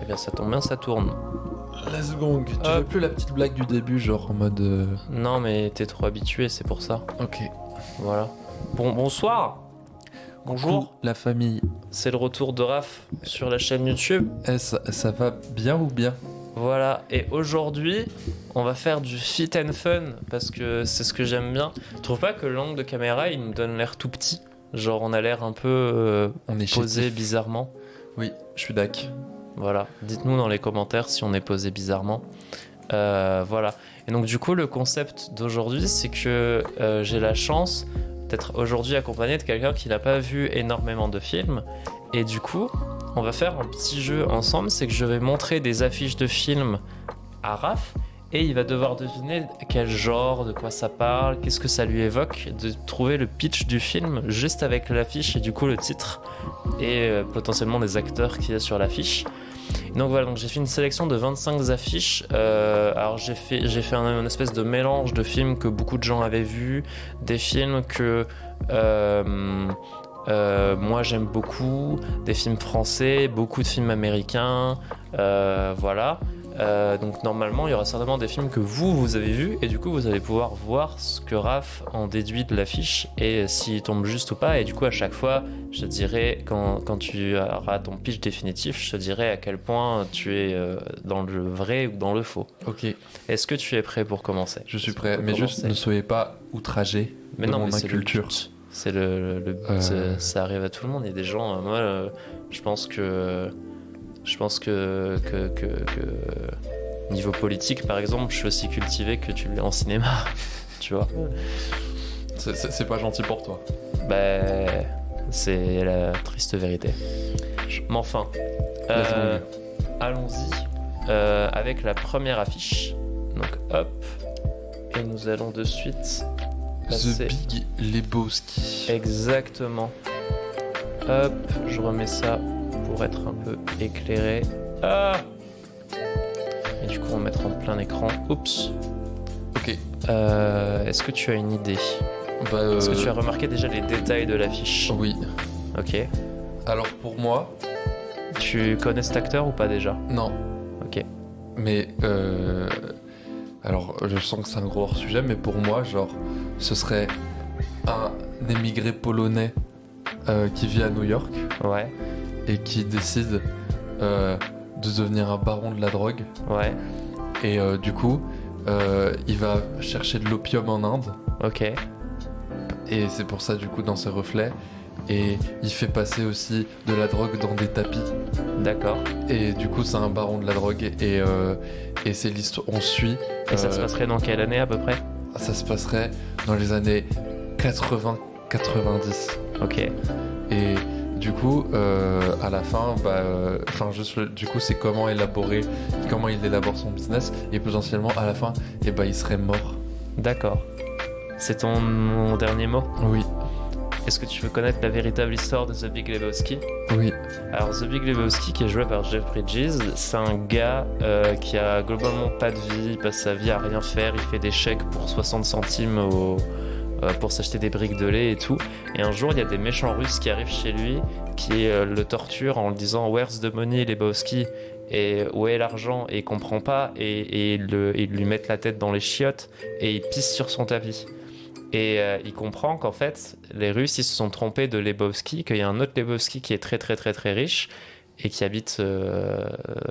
Eh bien, ça tombe bien, ça tourne. Let's go. Tu veux plus la petite blague du début, genre en mode. Non, mais t'es trop habitué, c'est pour ça. Ok. Voilà. Bonsoir. Bonjour. Coucou, la famille. C'est le retour de Raph sur la chaîne YouTube. Ça va bien ou bien? Voilà. Et aujourd'hui, on va faire du fit and fun parce que c'est ce que j'aime bien. Tu trouves pas que l'angle de caméra, il nous donne l'air tout petit? Genre, on a l'air un peu On est posé chétif. bizarrement. Oui, je suis d'ac. Voilà. Dites-nous dans les commentaires si on est posé bizarrement. Voilà. Et donc, du coup, le concept d'aujourd'hui, c'est que j'ai la chance d'être aujourd'hui accompagné de quelqu'un qui n'a pas vu énormément de films. Et du coup, on va faire un petit jeu ensemble. C'est que je vais montrer des affiches de films à Raph. Et il va devoir deviner quel genre, de quoi ça parle, qu'est-ce que ça lui évoque, de trouver le pitch du film juste avec l'affiche et du coup le titre et potentiellement des acteurs qu'il y a sur l'affiche. Donc voilà, donc j'ai fait une sélection de 25 affiches. Alors j'ai fait un espèce de mélange de films que beaucoup de gens avaient vus, des films que moi j'aime beaucoup, des films français, beaucoup de films américains, voilà. Donc normalement il y aura certainement des films que vous avez vus et du coup vous allez pouvoir voir ce que Raph en déduit de l'affiche et s'il tombe juste ou pas. Et du coup à chaque fois je te dirai quand tu auras ton pitch définitif, je te dirai à quel point tu es dans le vrai ou dans le faux. Ok, Est-ce que tu es prêt pour commencer? je suis prêt, mais juste ne soyez pas outragés Mais de non, mon mais c'est le inculture. but. C'est le but, ça arrive à tout le monde. Il y a des gens, je pense que niveau politique, par exemple, je suis aussi cultivé que tu l'es en cinéma, tu vois. C'est pas gentil pour toi. Ben, c'est la triste vérité. Mais enfin, allons-y avec la première affiche. Donc hop, et nous allons de suite passer. The Big Lebowski. Exactement. Hop, je remets ça pour être un peu éclairé. Ah! Et du coup, on va mettre en plein écran. Oups. Ok. Est-ce que tu as une idée? Est-ce que tu as remarqué déjà les détails de l'affiche? Oui. Ok. Alors pour moi, Tu connais cet acteur ou pas déjà? non. Ok. Mais alors je sens que c'est un gros hors sujet, mais pour moi, genre, ce serait un émigré polonais qui vit à New York Ouais. et qui décide de devenir un baron de la drogue. Ouais. Et du coup, il va chercher de l'opium en Inde. Ok. Et c'est pour ça, du coup, dans ses reflets. Et il fait passer aussi de la drogue dans des tapis. D'accord. Et du coup, c'est un baron de la drogue. Et c'est l'histoire. On suit. Et ça se passerait dans quelle année à peu près? Ça se passerait dans les années 80-90. Ok. Et du coup, à la fin, du coup, c'est comment il élabore son business. Et potentiellement, à la fin, il serait mort. D'accord. C'est ton dernier mot? Oui, Est-ce que tu veux connaître la véritable histoire de The Big Lebowski? oui. Alors The Big Lebowski, qui est joué par Jeff Bridges, c'est un gars qui a globalement pas de vie, il passe sa vie à rien faire, il fait des chèques pour 60 centimes pour s'acheter des briques de lait et tout. Et un jour, il y a des méchants Russes qui arrivent chez lui, qui le torturent en lui disant "Where's the money, Lebowski?" Et où est l'argent? Et il comprend pas, et ils lui mettent la tête dans les chiottes et ils pissent sur son tapis. Et il comprend qu'en fait, les Russes, ils se sont trompés de Lebowski, qu'il y a un autre Lebowski qui est très très très très riche et qui habite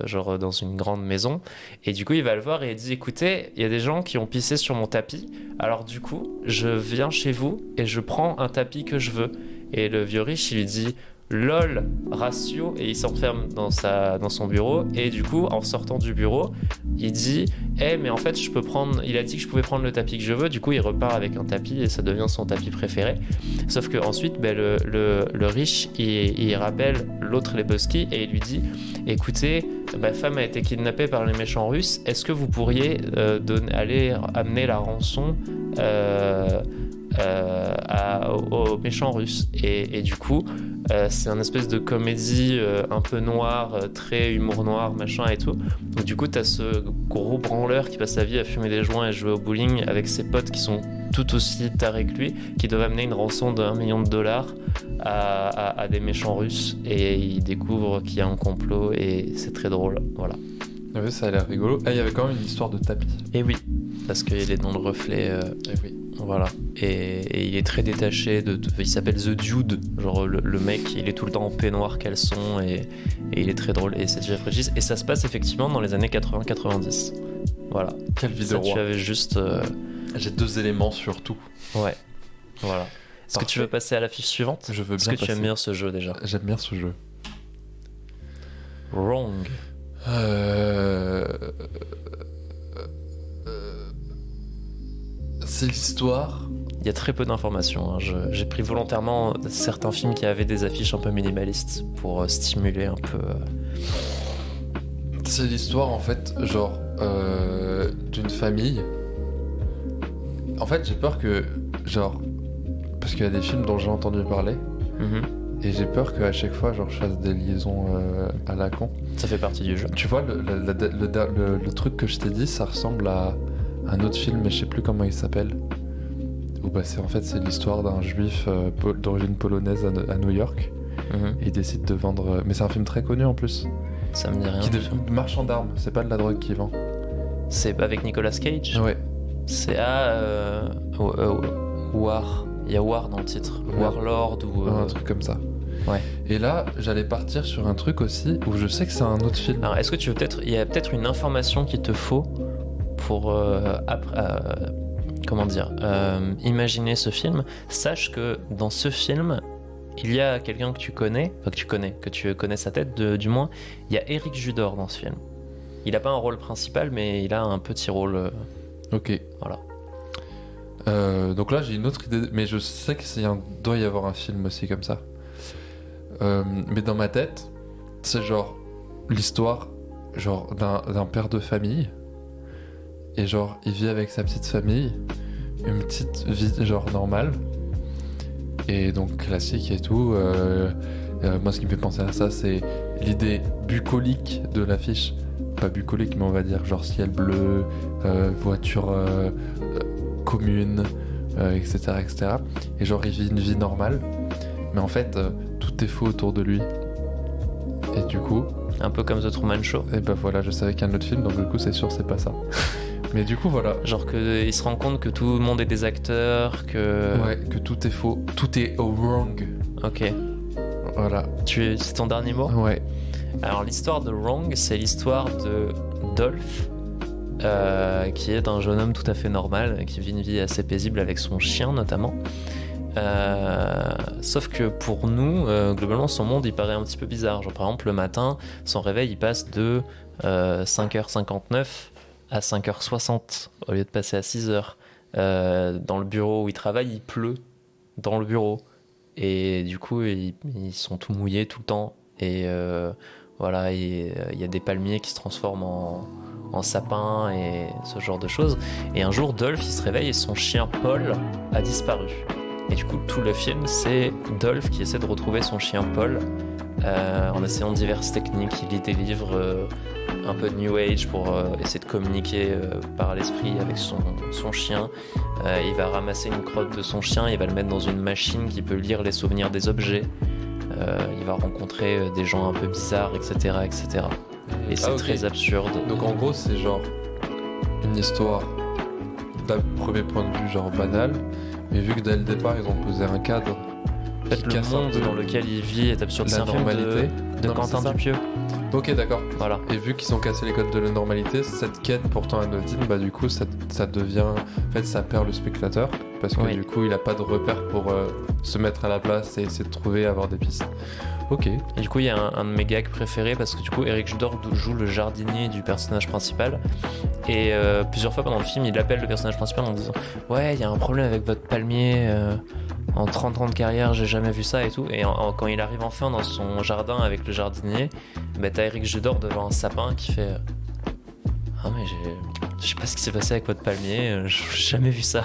genre dans une grande maison. Et du coup, il va le voir et il dit "Écoutez, il y a des gens qui ont pissé sur mon tapis. Alors du coup, je viens chez vous et je prends un tapis que je veux." Et le vieux riche, il lui dit "Lol, ratio", et il s'enferme dans son bureau. Et du coup, en sortant du bureau, il dit mais en fait, il a dit que je pouvais prendre le tapis que je veux." Du coup, il repart avec un tapis et ça devient son tapis préféré. Sauf que ensuite, le riche, il rappelle l'autre Lebowski et il lui dit "Écoutez, ma femme a été kidnappée par les méchants russes. Est-ce que vous pourriez aller amener la rançon aux méchants russes. Et du coup, c'est un espèce de comédie un peu noire, très humour noir, machin et tout. Donc du coup, t'as ce gros branleur qui passe sa vie à fumer des joints et jouer au bowling avec ses potes qui sont tout aussi tarés que lui, qui doivent amener une rançon d'$1 million à des méchants russes, et ils découvrent qu'il y a un complot, et c'est très drôle. Voilà. Ah ouais, ça a l'air rigolo. Ah, il y avait quand même une histoire de tapis. Et oui, parce qu'il est dans le reflet. Eh oui. Voilà. Et il est très détaché il s'appelle The Dude, genre le mec, il est tout le temps en peignoir, caleçon, et il est très drôle. Et c'est Jeff Bridges. Et ça se passe effectivement dans les années 80-90. Voilà. Quelle vie de Ça, roi. tu avais juste. J'ai 2 éléments sur tout. Ouais. Voilà. Est-ce que tu veux passer à l'affiche suivante? Je veux bien Est-ce que tu passer. aimes bien ce jeu déjà? J'aime bien ce jeu. Wrong. C'est l'histoire. Il y a très peu d'informations. Hein. J'ai pris volontairement certains films qui avaient des affiches un peu minimalistes pour stimuler un peu. C'est l'histoire en fait, genre d'une famille. En fait, j'ai peur que, genre, parce qu'il y a des films dont j'ai entendu parler, et j'ai peur qu'à chaque fois, genre, je fasse des liaisons à la con. Ça fait partie du jeu. Tu vois, le truc que je t'ai dit, ça ressemble à un autre film, mais je sais plus comment il s'appelle. Où bah, c'est l'histoire d'un juif d'origine polonaise à New York. Et il décide de vendre. Mais c'est un film très connu en plus. Ça me dit rien. Marchand d'armes, c'est pas de la drogue qu'il vend. C'est avec Nicolas Cage. Ouais. C'est War. Il y a War dans le titre. Ouais. Warlord ou. Un truc comme ça. Ouais. Et là, j'allais partir sur un truc aussi où je sais que c'est un autre film. Alors, est-ce que tu veux peut-être. Il y a peut-être une information qu'il te faut pour. Comment dire imaginer ce film. Sache que dans ce film, il y a quelqu'un que tu connais, enfin que tu connais sa tête du moins. Il y a Eric Judor dans ce film. Il n'a pas un rôle principal, mais il a un petit rôle. Ok. Voilà. Donc là, j'ai une autre idée, mais je sais qu'il doit y avoir un film aussi comme ça. Mais dans ma tête, c'est genre l'histoire genre d'un père de famille. Et genre, il vit avec sa petite famille, une petite vie genre normale. Et donc classique et tout. Moi, ce qui me fait penser à ça, c'est l'idée bucolique de l'affiche. Pas bucolique, mais on va dire genre ciel bleu, voiture commune, etc., etc. Et genre, il vit une vie normale. Mais en fait, tout est faux autour de lui. Et du coup... Un peu comme The Truman Show. Et bah voilà, je savais qu'il y a un autre film, donc du coup, c'est sûr, c'est pas ça. Mais du coup, voilà. Genre qu'il se rend compte que tout le monde est des acteurs, que... Ouais, que tout est faux. Tout est wrong. Ok. Voilà. C'est ton dernier mot? Ouais. Alors l'histoire de Wrong, c'est l'histoire de Dolph, qui est un jeune homme tout à fait normal, qui vit une vie assez paisible avec son chien notamment. Sauf que pour nous, globalement, son monde il paraît un petit peu bizarre. Genre par exemple le matin, son réveil il passe de 5h59 à 5h60 au lieu de passer à 6h. Dans le bureau où il travaille, il pleut dans le bureau. Et du coup, ils sont tout mouillés tout le temps. Et voilà, il y a des palmiers qui se transforment en sapins et ce genre de choses. Et un jour, Dolph, il se réveille et son chien Paul a disparu. Et du coup, tout le film, c'est Dolph qui essaie de retrouver son chien Paul en essayant diverses techniques. Il lit des livres un peu de New Age pour essayer de communiquer par l'esprit avec son chien. Il va ramasser une crotte de son chien, il va le mettre dans une machine qui peut lire les souvenirs des objets. Il va rencontrer des gens un peu bizarres, etc. etc. Et c'est très absurde. Donc en gros, c'est genre une histoire d'un premier point de vue genre banal, mais vu que dès le départ, ils ont posé un cadre. En fait, le monde dans lequel il vit est absurde. C'est un film de Quentin Dupieux. Ok, d'accord. Voilà. Et vu qu'ils ont cassé les codes de la normalité, cette quête pourtant anodine, bah du coup, ça devient... En fait, ça perd le spectateur, parce que du coup, il a pas de repère pour se mettre à la place et essayer de trouver, avoir des pistes. Ok. Et du coup, il y a un de mes gags préférés, parce que du coup, Eric Judor joue le jardinier du personnage principal. Et plusieurs fois pendant le film, il appelle le personnage principal en disant « Ouais, il y a un problème avec votre palmier, en 30 ans de carrière, j'ai jamais vu ça et tout. » Et quand il arrive enfin dans son jardin avec le jardinier, bah, t'as Eric Judor devant un sapin qui fait « Ah mais je sais pas ce qui s'est passé avec votre palmier, j'ai jamais vu ça. »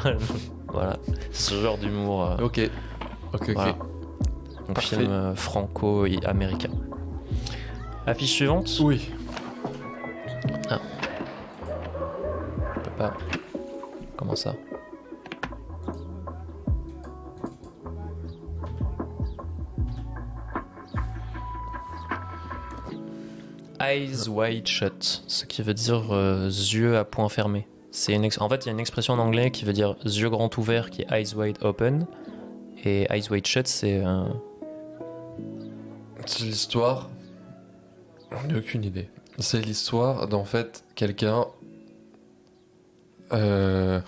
Voilà, ce genre d'humour. Ok. Voilà. Donc Parfait. film franco-américain. Affiche suivante. Oui. On peut pas. Comment ça? Eyes wide shut, ce qui veut dire yeux à point fermé. En fait, il y a une expression en anglais qui veut dire yeux grands ouverts, qui est eyes wide open. Et eyes wide shut, c'est C'est l'histoire. J'en ai aucune idée. C'est l'histoire d'en fait quelqu'un. J'allais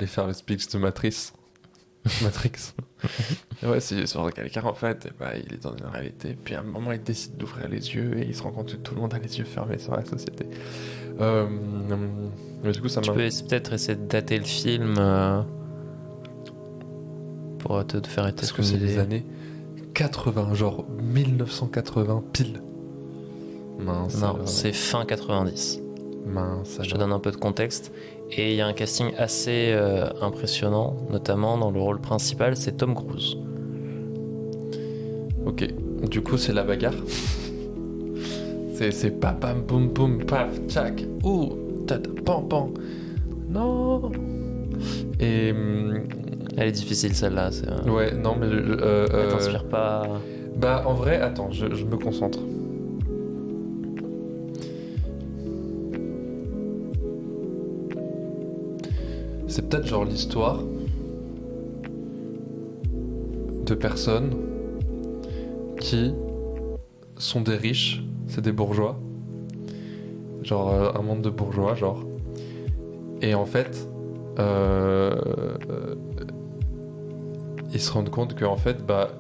faire le speech de Matrix. Matrix. Ouais, c'est l'histoire de quelqu'un en fait. Et bah, il est dans une réalité. Puis à un moment, il décide d'ouvrir les yeux et il se rend compte que tout le monde a les yeux fermés sur la société. Mais du coup, ça Tu m'a. peux peut-être essayer de dater le film pour te faire être. Est-ce que c'est les années 80, genre 1980 pile? Mince. Non, alors. c'est fin 90. Mince. Je te alors. donne un peu de contexte. Et il y a un casting assez impressionnant, notamment dans le rôle principal, c'est Tom Cruise. Ok. Du coup, c'est la bagarre. C'est pam pam boum boum paf tchac. Ouh, tata pam pam. Non. Et Elle est difficile celle-là. ouais, non mais Elle t'inspire pas. bah en vrai, attends, je me concentre. C'est peut-être genre l'histoire de personnes qui sont des riches, c'est des bourgeois, genre un monde de bourgeois, genre. Et en fait, ils se rendent compte qu'en fait, bah,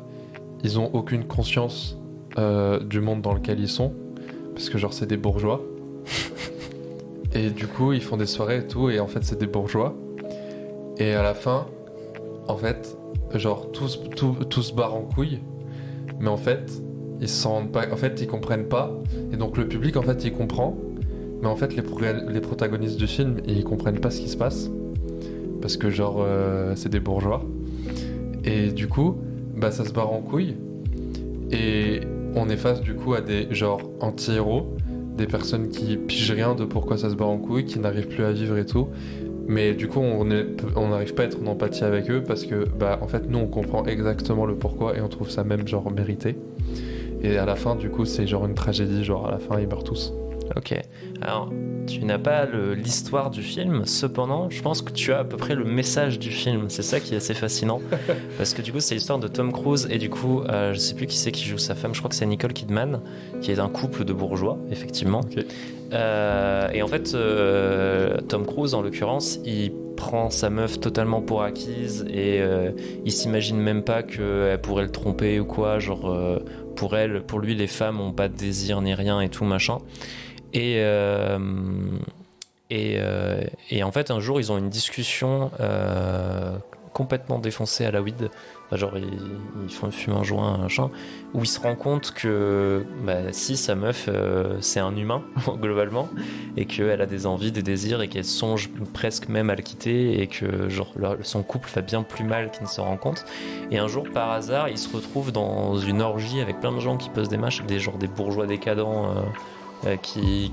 ils ont aucune conscience du monde dans lequel ils sont, parce que genre c'est des bourgeois. Et du coup, ils font des soirées et tout, et en fait, c'est des bourgeois. Et à la fin, en fait, genre tout se barre en couille, mais en fait, ils se rendent pas, en fait, ils comprennent pas, et donc le public, en fait, il comprend, mais en fait, les protagonistes du film, ils comprennent pas ce qui se passe, parce que genre, c'est des bourgeois, et du coup, bah, ça se barre en couille, et on est face du coup à des genre anti-héros, des personnes qui pigent rien de pourquoi ça se barre en couille, qui n'arrivent plus à vivre et tout. Mais du coup, on n'arrive pas à être en empathie avec eux parce que, bah, en fait, nous, on comprend exactement le pourquoi et on trouve ça même, genre, mérité. Et à la fin, du coup, c'est genre une tragédie, genre, à la fin, ils meurent tous. Ok. Alors, tu n'as pas l'histoire du film, cependant, je pense que tu as à peu près le message du film. C'est ça qui est assez fascinant. Parce que du coup, c'est l'histoire de Tom Cruise et du coup, je sais plus qui c'est qui joue sa femme, je crois que c'est Nicole Kidman, qui est un couple de bourgeois, effectivement. Ok. Et en fait, Tom Cruise, en l'occurrence, il prend sa meuf totalement pour acquise et il s'imagine même pas qu'elle pourrait le tromper ou quoi. Genre, pour lui, les femmes ont pas de désir ni rien et tout machin. Et en fait, un jour, ils ont une discussion complètement défoncée à la weed. Enfin, genre, ils fument un joint, un machin, où il se rend compte que bah, si sa meuf, c'est un humain, globalement, et qu'elle a des envies, des désirs, et qu'elle songe presque même à le quitter, et que genre, son couple va bien plus mal qu'il ne se rend compte. Et un jour, par hasard, il se retrouve dans une orgie avec plein de gens qui posent des matchs, des bourgeois décadents qui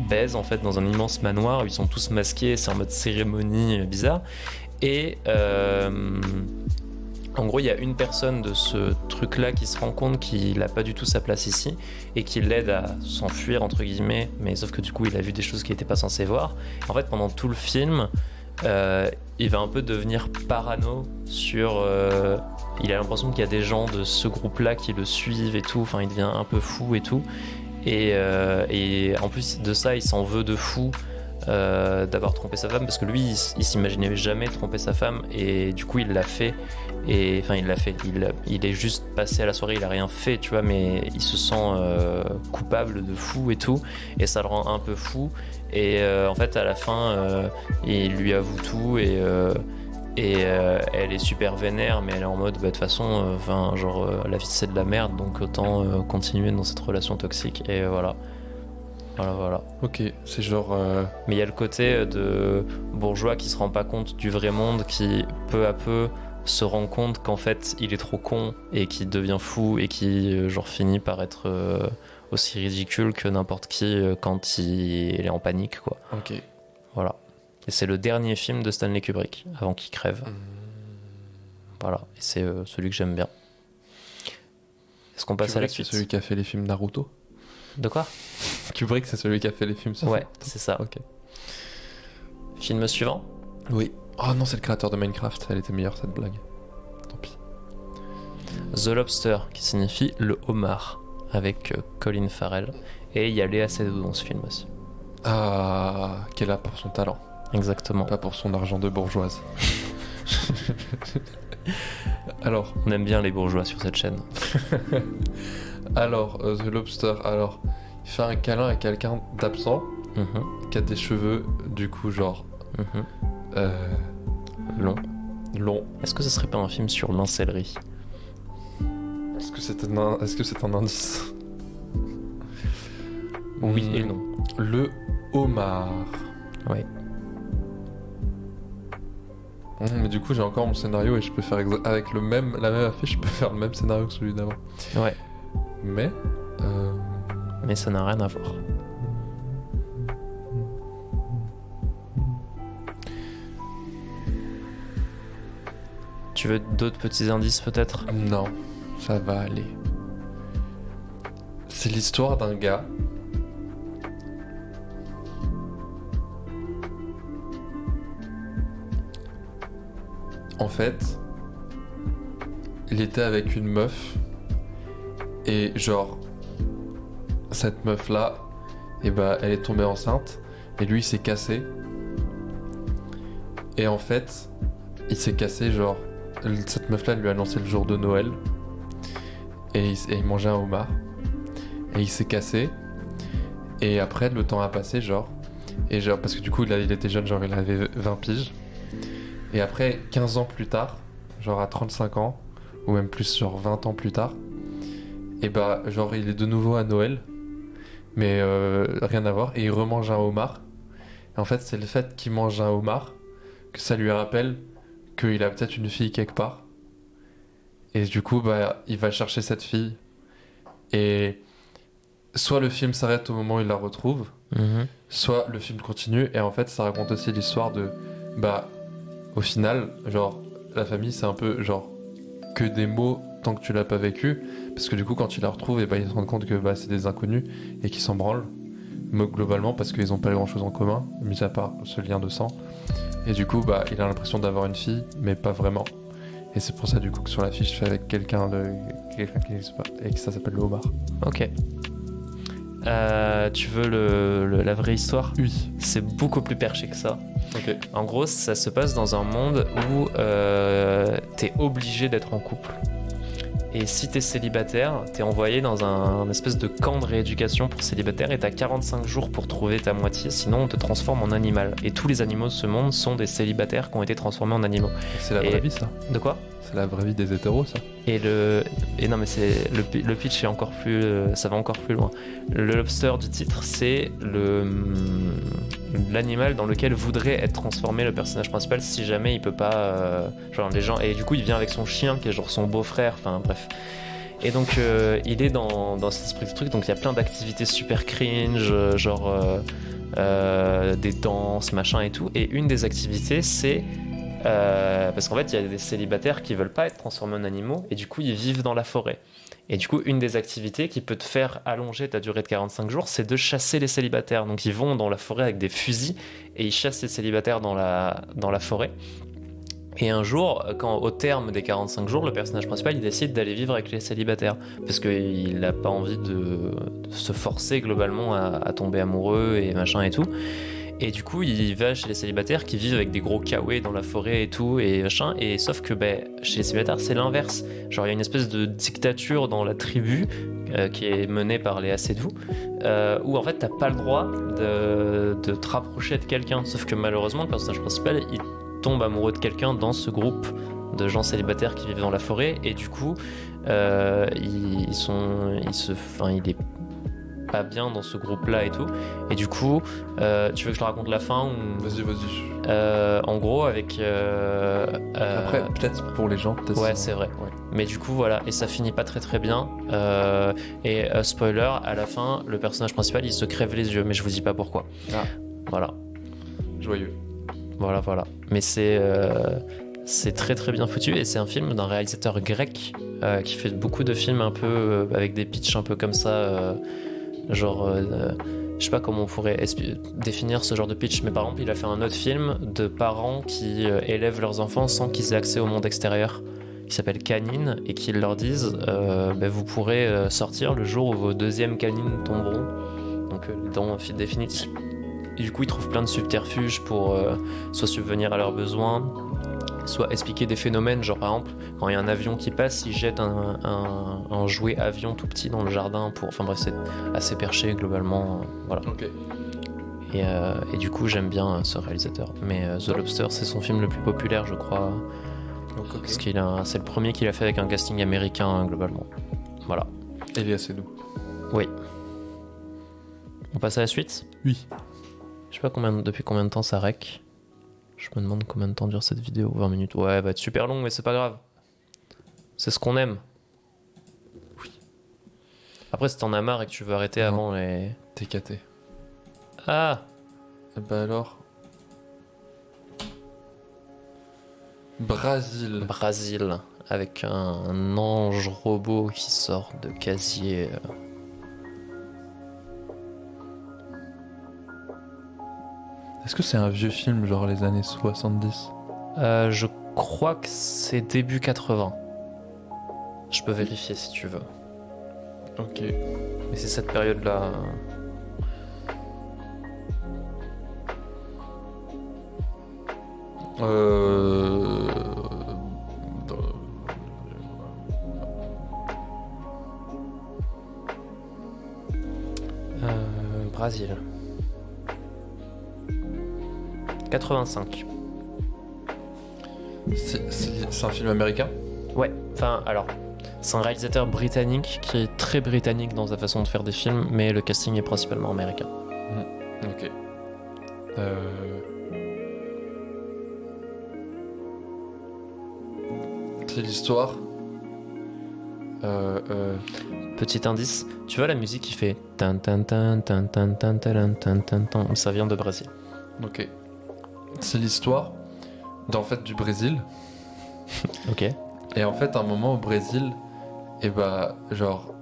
baisent en fait dans un immense manoir où ils sont tous masqués, c'est en mode cérémonie bizarre. Et en gros, il y a une personne de ce truc-là qui se rend compte qu'il n'a pas du tout sa place ici et qui l'aide à s'enfuir, entre guillemets, mais sauf que du coup, il a vu des choses qu'il n'était pas censé voir. En fait, pendant tout le film, il va un peu devenir parano sur... il a l'impression qu'il y a des gens de ce groupe-là qui le suivent et tout, enfin, il devient un peu fou et tout. Et en plus de ça, il s'en veut de fou d'avoir trompé sa femme parce que lui il s'imaginait jamais tromper sa femme et du coup il l'a fait et enfin il l'a fait, il est juste passé à la soirée, il a rien fait tu vois, mais il se sent coupable de fou et tout et ça le rend un peu fou et en fait à la fin il lui avoue tout et elle est super vénère mais elle est en mode bah, de toute façon la vie c'est de la merde donc autant continuer dans cette relation toxique et voilà. Voilà. Ok, c'est genre. Mais il y a le côté de bourgeois qui se rend pas compte du vrai monde, qui peu à peu se rend compte qu'en fait il est trop con et qui devient fou et qui genre finit par être aussi ridicule que n'importe qui quand il est en panique, quoi. Ok. Voilà. Et c'est le dernier film de Stanley Kubrick avant qu'il crève. Voilà. Et c'est celui que j'aime bien. Est-ce qu'on passe à la Kubrick, suite? c'est celui qui a fait les films Naruto. De quoi? Kubrick, c'est celui qui a fait les films sur Ouais, Naruto. c'est ça. Ok. Film suivant? Oui. Oh non, c'est le créateur de Minecraft. Elle était meilleure cette blague. Tant pis. The Lobster, qui signifie le homard, avec Colin Farrell. Et il y a Léa Seydoux dans ce film aussi. Ah, qu'elle a pour son talent, Exactement. pas pour son argent de bourgeoise. Alors, On aime bien les bourgeois sur cette chaîne. The Lobster, il fait un câlin à quelqu'un d'absent, qui a des cheveux, du coup, genre, Long. longs. Est-ce que ce serait pas un film sur l'incellerie? Est-ce que c'est un indice? Oui et non. Le homard. Ouais. Mais du coup, j'ai encore mon scénario et je peux faire avec la même affiche, je peux faire le même scénario que celui d'avant. Ouais. Mais Mais ça n'a rien à voir. Tu veux d'autres petits indices peut-être? non, ça va aller. C'est l'histoire d'un gars. En fait, il était avec une meuf et genre cette meuf là, et bah elle est tombée enceinte et lui il s'est cassé. Et en fait, il s'est cassé genre cette meuf là elle lui a annoncé le jour de Noël et il mangeait un homard et il s'est cassé et après le temps a passé genre parce que du coup il était jeune, genre il avait 20 piges. Et après, 15 ans plus tard, genre à 35 ans, ou même plus, genre 20 ans plus tard, et bah, genre il est de nouveau à Noël, mais rien à voir, et il remange un homard. Et en fait, c'est le fait qu'il mange un homard que ça lui rappelle qu'il a peut-être une fille quelque part. Et du coup, bah, il va chercher cette fille. Et soit le film s'arrête au moment où il la retrouve, soit le film continue, et en fait, ça raconte aussi l'histoire de, bah, au final, genre, la famille, c'est un peu, genre, que des mots tant que tu l'as pas vécu. Parce que du coup, quand il la retrouve, et bah, ils se rendent compte que bah, c'est des inconnus et qu'ils s'en branlent. Globalement, parce qu'ils ont pas grand chose en commun, mis à part ce lien de sang. Et du coup, bah, il a l'impression d'avoir une fille, mais pas vraiment. Et c'est pour ça, du coup, que sur la fiche, je fais avec quelqu'un qui n'existe pas, et que ça s'appelle le homard. Ok. Tu veux la vraie histoire? Oui. C'est beaucoup plus perché que ça. Ok. En gros, ça se passe dans un monde où t'es obligé d'être en couple. Et si t'es célibataire, t'es envoyé dans un espèce de camp de rééducation pour célibataires et t'as 45 jours pour trouver ta moitié, sinon on te transforme en animal. Et tous les animaux de ce monde sont des célibataires qui ont été transformés en animaux. C'est la vraie vie, ça. De quoi? C'est la vraie vie des hétéros, ça. Et non, mais c'est le pitch est encore plus, ça va encore plus loin. Le lobster du titre, c'est l'animal dans lequel voudrait être transformé le personnage principal si jamais il peut pas, genre les gens. Et du coup, il vient avec son chien qui est genre son beau-frère. Enfin bref. Et donc il est dans cet esprit de truc. Donc il y a plein d'activités super cringe, genre des danses, machin et tout. Et une des activités, c'est parce qu'en fait, il y a des célibataires qui veulent pas être transformés en animaux et du coup, ils vivent dans la forêt. Et du coup, une des activités qui peut te faire allonger ta durée de 45 jours, c'est de chasser les célibataires. Donc, ils vont dans la forêt avec des fusils et ils chassent les célibataires dans la forêt. Et un jour, au terme des 45 jours, le personnage principal, il décide d'aller vivre avec les célibataires parce qu'il n'a pas envie de se forcer globalement à tomber amoureux et machin et tout. Et du coup, il va chez les célibataires qui vivent avec des gros kawaii dans la forêt et tout, et machin. Et sauf que chez les célibataires, c'est l'inverse. Genre, il y a une espèce de dictature dans la tribu qui est menée par Léa Seydoux, où en fait, t'as pas le droit de te rapprocher de quelqu'un. Sauf que malheureusement, le personnage principal, il tombe amoureux de quelqu'un dans ce groupe de gens célibataires qui vivent dans la forêt. Et du coup, il pas bien dans ce groupe-là et tout. Et du coup, tu veux que je te raconte la fin ou... Vas-y. En gros, avec... Après, peut-être pour les gens, peut-être. Ouais, c'est vrai. Ouais. Mais du coup, voilà, et ça finit pas très très bien. Et spoiler, à la fin, le personnage principal, il se crève les yeux, mais je vous dis pas pourquoi. Ah. Voilà. Joyeux. Voilà. Mais c'est très très bien foutu, et c'est un film d'un réalisateur grec qui fait beaucoup de films un peu avec des pitchs un peu comme ça, genre... je sais pas comment on pourrait définir ce genre de pitch, mais par exemple, il a fait un autre film de parents qui élèvent leurs enfants sans qu'ils aient accès au monde extérieur, qui s'appelle Canine, et qui leur disent vous pourrez sortir le jour où vos deuxièmes canines tomberont, donc les dents définitives. Et du coup, ils trouvent plein de subterfuges pour soit subvenir à leurs besoins, soit expliquer des phénomènes, genre par exemple, quand il y a un avion qui passe, ils jettent un jouet avion tout petit dans le jardin pour... Enfin bref, c'est assez perché globalement, voilà. Ok. Et du coup, j'aime bien ce réalisateur. Mais The Lobster, c'est son film le plus populaire, je crois. Okay. Parce c'est le premier qu'il a fait avec un casting américain, globalement. Voilà. Et il est assez doux. Oui. On passe à la suite ? Oui. Je sais pas depuis combien de temps ça rec. Je me demande combien de temps dure cette vidéo. 20 minutes. Ouais, elle va être super longue, mais c'est pas grave. C'est ce qu'on aime. Oui. Après, si t'en as marre et que tu veux arrêter avant les... T'es caté. Ah. Et bah alors... Brésil, avec un ange robot qui sort de casier. Est-ce que c'est un vieux film, genre les années 70 ? Je crois que c'est début 80. Je peux vérifier si tu veux. Ok. Mais c'est cette période-là. Brésil. 85. C'est un film américain ? Ouais, enfin alors, c'est un réalisateur britannique qui est très britannique dans sa façon de faire des films, mais le casting est principalement américain. Ok. C'est l'histoire. Petit indice, tu vois la musique qui fait tan tan tan tan tan tan tan tan tan tan, ça vient de Brésil. Ok. C'est l'histoire d'en fait du Brésil. Ok. Et en fait, à un moment au Brésil, et bah genre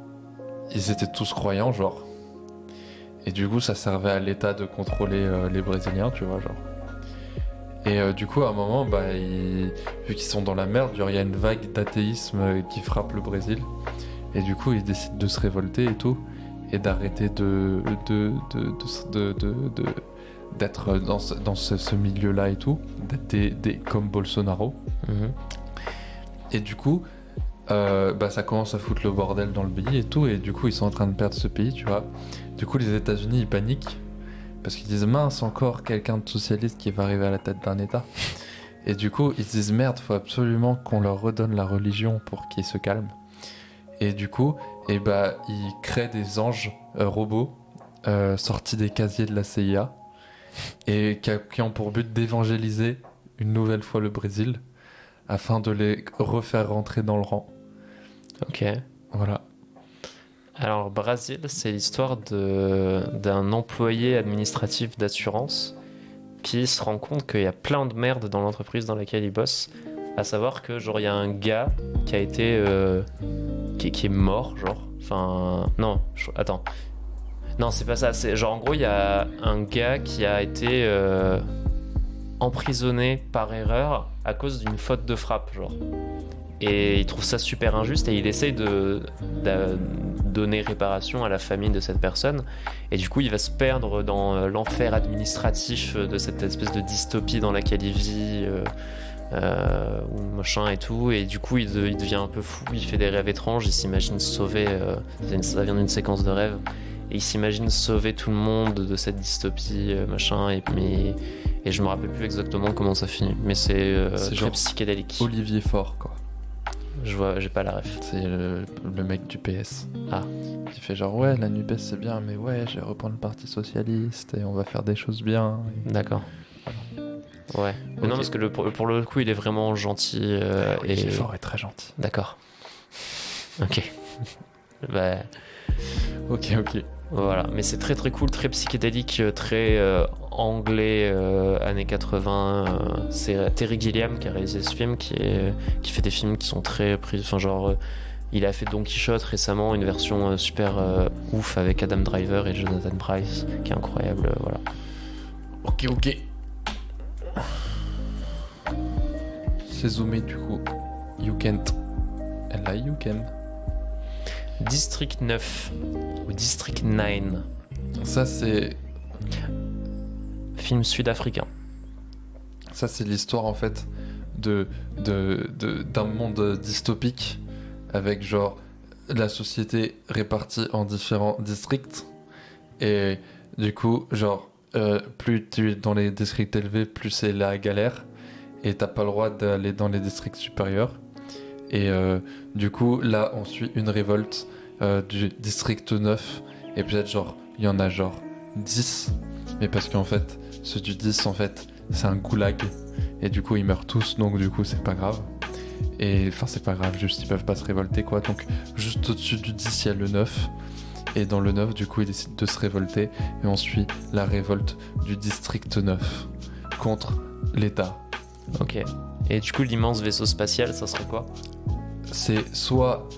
ils étaient tous croyants, genre. Et du coup, ça servait à l'État de contrôler les Brésiliens, tu vois, genre. Et du coup, à un moment, vu qu'ils sont dans la merde, il y a une vague d'athéisme qui frappe le Brésil. Et du coup, ils décident de se révolter et tout, et d'arrêter d'être dans ce milieu-là et tout, d'être comme Bolsonaro. Mm-hmm. Et du coup, ça commence à foutre le bordel dans le pays et tout, et du coup, ils sont en train de perdre ce pays, tu vois. Du coup, les États-Unis, ils paniquent. Parce qu'ils disent mince, encore quelqu'un de socialiste qui va arriver à la tête d'un État. Et du coup, ils se disent merde, faut absolument qu'on leur redonne la religion pour qu'ils se calment. Et du coup, ils créent des anges robots sortis des casiers de la CIA et qui ont pour but d'évangéliser une nouvelle fois le Brésil afin de les refaire rentrer dans le rang. Ok. Voilà. Alors, Brésil, c'est l'histoire d'un employé administratif d'assurance qui se rend compte qu'il y a plein de merde dans l'entreprise dans laquelle il bosse. À savoir que, genre, il y a un gars qui a été... qui est mort, genre. Enfin... Non, attends. Non, c'est pas ça. C'est, genre, en gros, il y a un gars qui a été emprisonné par erreur à cause d'une faute de frappe, genre. Et il trouve ça super injuste et il essaye de donner réparation à la famille de cette personne. Et du coup, il va se perdre dans l'enfer administratif de cette espèce de dystopie dans laquelle il vit, ou machin et tout. Et du coup, il devient un peu fou, il fait des rêves étranges, il s'imagine sauver, ça vient d'une séquence de rêves, et il s'imagine sauver tout le monde de cette dystopie, machin. Et je me rappelle plus exactement comment ça finit, mais c'est très genre psychédélique. Olivier Faure, quoi. j'ai pas la ref. C'est le mec du PS. Ah. Qui fait genre, ouais, la NUPES c'est bien, mais ouais, je vais reprendre le Parti Socialiste et on va faire des choses bien. D'accord. Ouais. Mais Ok. non, parce que pour le coup, il est vraiment gentil. Oui, et Fort est très gentil. D'accord. Ok. Bah, Ok. voilà. Mais c'est très très cool, très psychédélique, très anglais, années 80. C'est Terry Gilliam qui a réalisé ce film, qui fait des films qui sont très pris. Enfin, genre, il a fait Don Quichotte récemment, une version super ouf avec Adam Driver et Jonathan Pryce, qui est incroyable. Voilà. Ok. C'est zoomé du coup. You can't. And là, you can. District 9 ou District 9, Ça, c'est film sud-africain. l'histoire en fait d'un monde dystopique avec genre la société répartie en différents districts et du coup genre plus tu es dans les districts élevés, plus c'est la galère et t'as pas le droit d'aller dans les districts supérieurs et du coup là on suit une révolte du district 9 et peut-être genre il y en a genre 10 mais parce qu'en fait ceux du 10 en fait c'est un goulag et du coup ils meurent tous donc du coup c'est pas grave et enfin c'est pas grave juste ils peuvent pas se révolter quoi donc juste au-dessus du 10 il y a le 9 et dans le 9 du coup ils décident de se révolter et on suit la révolte du district 9 contre l'État. Ok. Et du coup, l'immense vaisseau spatial, ça serait quoi? C'est soit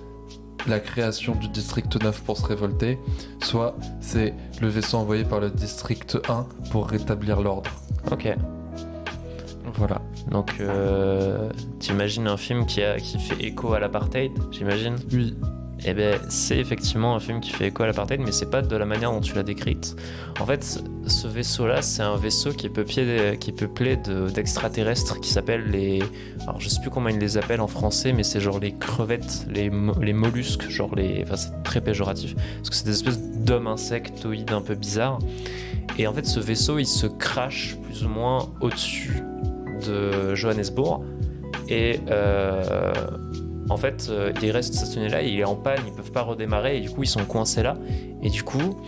la création du district 9 pour se révolter, soit c'est le vaisseau envoyé par le district 1 pour rétablir l'ordre. Ok. Voilà. Donc, t'imagines un film qui fait écho à l'apartheid, j'imagine? Oui. Eh ben, c'est effectivement un film qui fait écho à l'apartheid, mais c'est pas de la manière dont tu l'as décrite. En fait, ce vaisseau-là, c'est un vaisseau qui est peuplé d'extraterrestres qui s'appellent les... Alors, je sais plus comment ils les appellent en français, mais c'est genre les crevettes, les mollusques, genre les... Enfin, c'est très péjoratif, parce que c'est des espèces d'hommes insectoïdes un peu bizarres. Et en fait, ce vaisseau, il se crache plus ou moins au-dessus de Johannesburg. Et... En fait, il reste stationné là, il est en panne, ils peuvent pas redémarrer et du coup ils sont coincés là. Et du coup,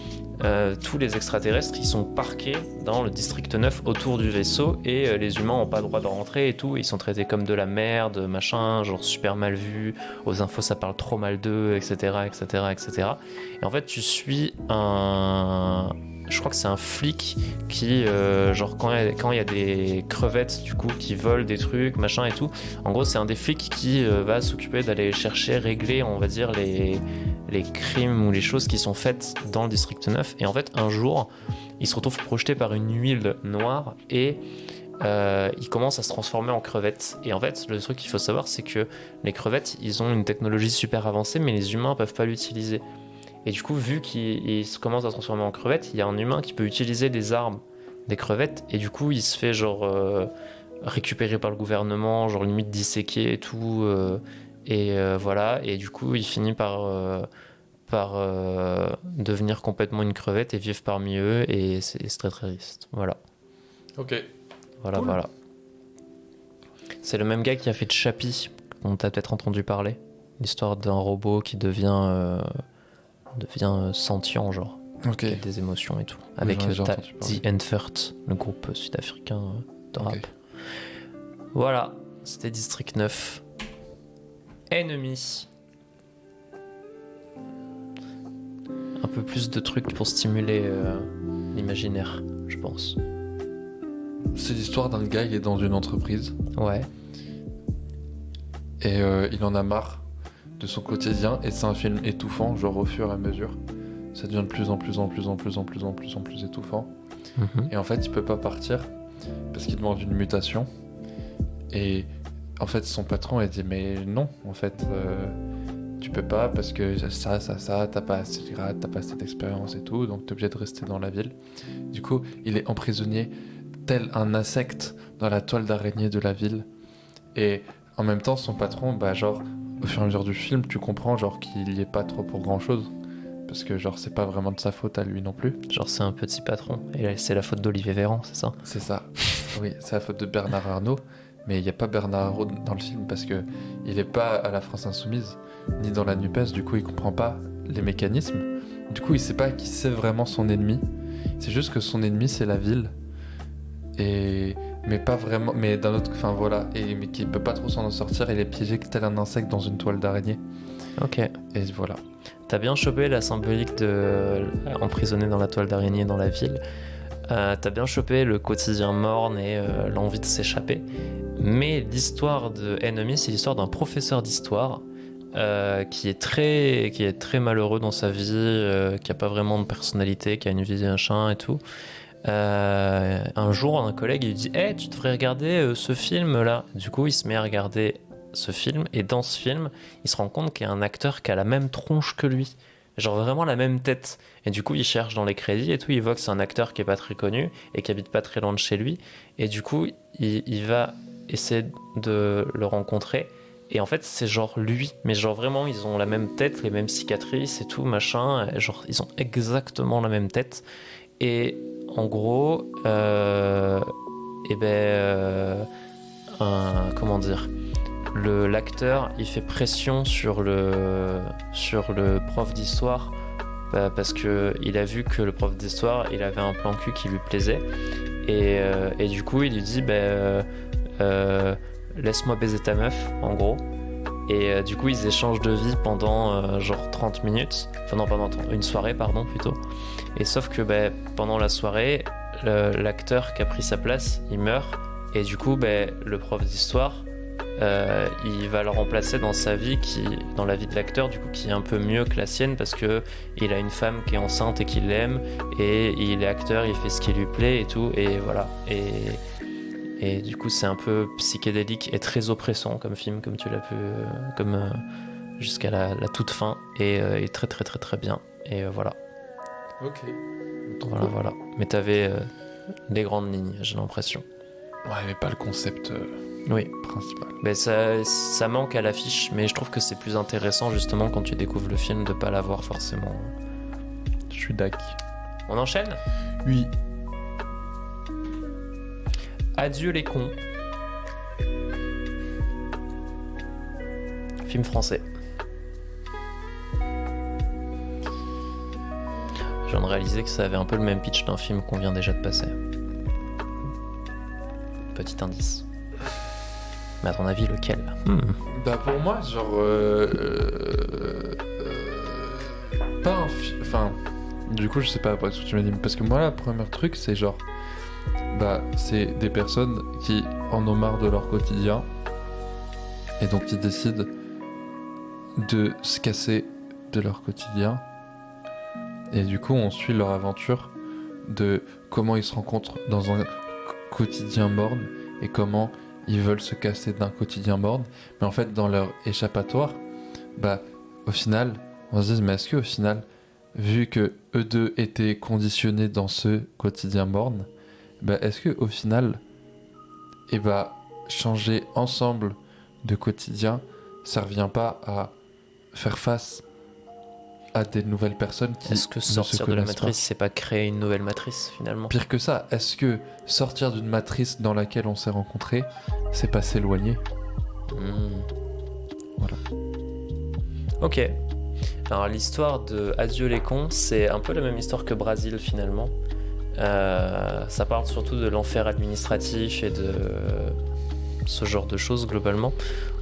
tous les extraterrestres ils sont parqués dans le district 9 autour du vaisseau et les humains ont pas le droit de rentrer et tout. Ils sont traités comme de la merde, machin, genre super mal vus. Aux infos ça parle trop mal d'eux, etc., etc., etc. Et en fait tu suis je crois que c'est un flic qui, genre quand il y a des crevettes du coup qui volent des trucs, machin et tout, en gros c'est un des flics qui va s'occuper d'aller chercher, régler on va dire les crimes ou les choses qui sont faites dans le district 9. Et en fait un jour il se retrouve projeté par une huile noire et il commence à se transformer en crevette. Et en fait le truc qu'il faut savoir c'est que les crevettes ils ont une technologie super avancée mais les humains peuvent pas l'utiliser. Et du coup, vu qu'il se commence à se transformer en crevette, il y a un humain qui peut utiliser les armes des crevettes, et du coup, il se fait genre récupérer par le gouvernement, genre limite disséquer et tout, voilà. Et du coup, il finit par devenir complètement une crevette et vivre parmi eux, et c'est très très triste. Voilà. Ok. Voilà, Cool. voilà. C'est le même gars qui a fait Chappie, dont t'as peut-être entendu parler. L'histoire d'un robot qui devient sentient, genre, Ok. qui a des émotions et tout. Avec j'en ai déjà The entendu parler. N-Furt, le groupe sud-africain de rap. Ok. Voilà, c'était District 9. Ennemi. Un peu plus de trucs pour stimuler l'imaginaire, je pense. C'est l'histoire d'un gars, il est dans une entreprise Ouais. et il en a marre de son quotidien et c'est un film étouffant, genre au fur et à mesure. Ça devient de plus en plus étouffant. Et en fait, il peut pas partir parce qu'il demande une mutation. Et en fait, son patron, il dit mais non, en fait, tu peux pas parce que ça, t'as pas assez de grade, t'as pas assez d'expérience et tout, donc t'es obligé de rester dans la ville. Du coup, il est emprisonné tel un insecte dans la toile d'araignée de la ville. Et en même temps, son patron, bah genre, au fur et à mesure du film, tu comprends genre qu'il y est pas trop pour grand chose. Parce que genre c'est pas vraiment de sa faute à lui non plus. Genre c'est un petit patron. Et là, c'est la faute d'Olivier Véran, c'est ça? C'est ça. Oui, c'est la faute de Bernard Arnault. mais il n'y a pas Bernard Arnault dans le film parce que il est pas à la France Insoumise ni dans la Nupes, du coup il comprend pas les mécanismes. Du coup il sait pas qui c'est vraiment son ennemi. C'est juste que son ennemi c'est la ville et mais pas vraiment, mais d'un autre, enfin voilà, et mais qui peut pas trop s'en sortir. Il est piégé tel un insecte dans une toile d'araignée. Ok. Et voilà. T'as bien chopé la symbolique de emprisonné dans la toile d'araignée dans la ville. T'as bien chopé le quotidien morne et l'envie de s'échapper. Mais l'histoire de Enemy, c'est l'histoire d'un professeur d'histoire qui est très malheureux dans sa vie, qui a pas vraiment de personnalité, qui a une vie d'un chien et tout. Un jour, un collègue il lui dit hey, tu devrais regarder ce film là. Du coup, il se met à regarder ce film, et dans ce film, il se rend compte qu'il y a un acteur qui a la même tronche que lui. Genre vraiment la même tête. Et du coup, il cherche dans les crédits et tout, il voit que c'est un acteur qui est pas très connu et qui habite pas très loin de chez lui. Et du coup, il va essayer de le rencontrer. Et en fait, c'est genre lui. Mais genre vraiment, ils ont la même tête, les mêmes cicatrices et tout, machin. Genre, ils ont exactement la même tête. Et en gros, comment dire, l'acteur il fait pression sur le prof d'histoire parce que il a vu que le prof d'histoire il avait un plan cul qui lui plaisait et du coup il lui dit laisse-moi baiser ta meuf en gros. Et du coup ils échangent de vie pendant genre 30 minutes, enfin non, pendant une soirée pardon plutôt. Et sauf que pendant la soirée l'acteur qui a pris sa place il meurt, et du coup le prof d'histoire il va le remplacer dans sa vie, dans la vie de l'acteur du coup, qui est un peu mieux que la sienne parce que il a une femme qui est enceinte et qui l'aime, et il est acteur, il fait ce qui lui plaît et tout, et voilà. Et du coup c'est un peu psychédélique et très oppressant comme film, comme tu l'as pu jusqu'à la toute fin, et très très très très bien, et voilà. Ok. Voilà. Mais t'avais les grandes lignes, j'ai l'impression. Ouais, mais pas le concept oui. principal. Ben ça manque à l'affiche, mais je trouve que c'est plus intéressant justement quand tu découvres le film de pas l'avoir forcément. Je suis d'accord. On enchaîne ? Oui. Adieu les cons. Film français. Je viens de réaliser que ça avait un peu le même pitch d'un film qu'on vient déjà de passer. Petit indice. Mais à ton avis, lequel ? Bah pour moi, genre... pas un film... Enfin... Du coup, je sais pas après ce que tu m'as dit. Parce que moi, le premier truc, c'est genre... c'est des personnes qui en ont marre de leur quotidien. Et donc, qui décident de se casser de leur quotidien. Et du coup, on suit leur aventure de comment ils se rencontrent dans un quotidien morne et comment ils veulent se casser d'un quotidien morne. Mais en fait, dans leur échappatoire, au final, on se dit, mais est-ce qu'au final, vu que eux deux étaient conditionnés dans ce quotidien morne, est-ce que au final, changer ensemble de quotidien, ça revient pas à faire face à des nouvelles personnes qui est-ce que ne se sortir de la connaissent matrice, c'est pas créer une nouvelle matrice finalement ? Pire que ça, est-ce que sortir d'une matrice dans laquelle on s'est rencontrés, c'est pas s'éloigner ? Voilà. Ok. Alors l'histoire de Adieu les cons, c'est un peu la même histoire que Brasil finalement. Ça parle surtout de l'enfer administratif et de ce genre de choses globalement.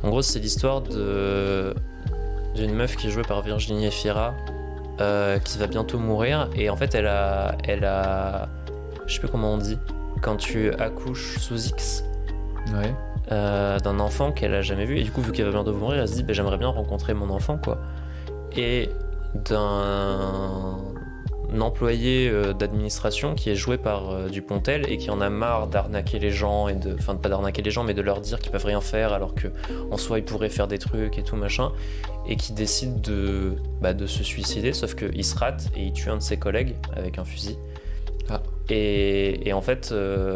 En gros, c'est l'histoire d'une meuf qui est jouée par Virginie Efira, qui va bientôt mourir, et en fait elle a je sais plus comment on dit, quand tu accouches sous X, Ouais. d'un enfant qu'elle a jamais vu, et du coup vu qu'elle va bientôt mourir, elle se dit j'aimerais bien rencontrer mon enfant quoi. Et d'un employé d'administration qui est joué par Dupontel, et qui en a marre d'arnaquer les gens, enfin pas d'arnaquer les gens mais de leur dire qu'ils peuvent rien faire alors que en soi ils pourraient faire des trucs et tout machin, et qui décide de se suicider, sauf qu'il se rate et il tue un de ses collègues avec un fusil. Et en fait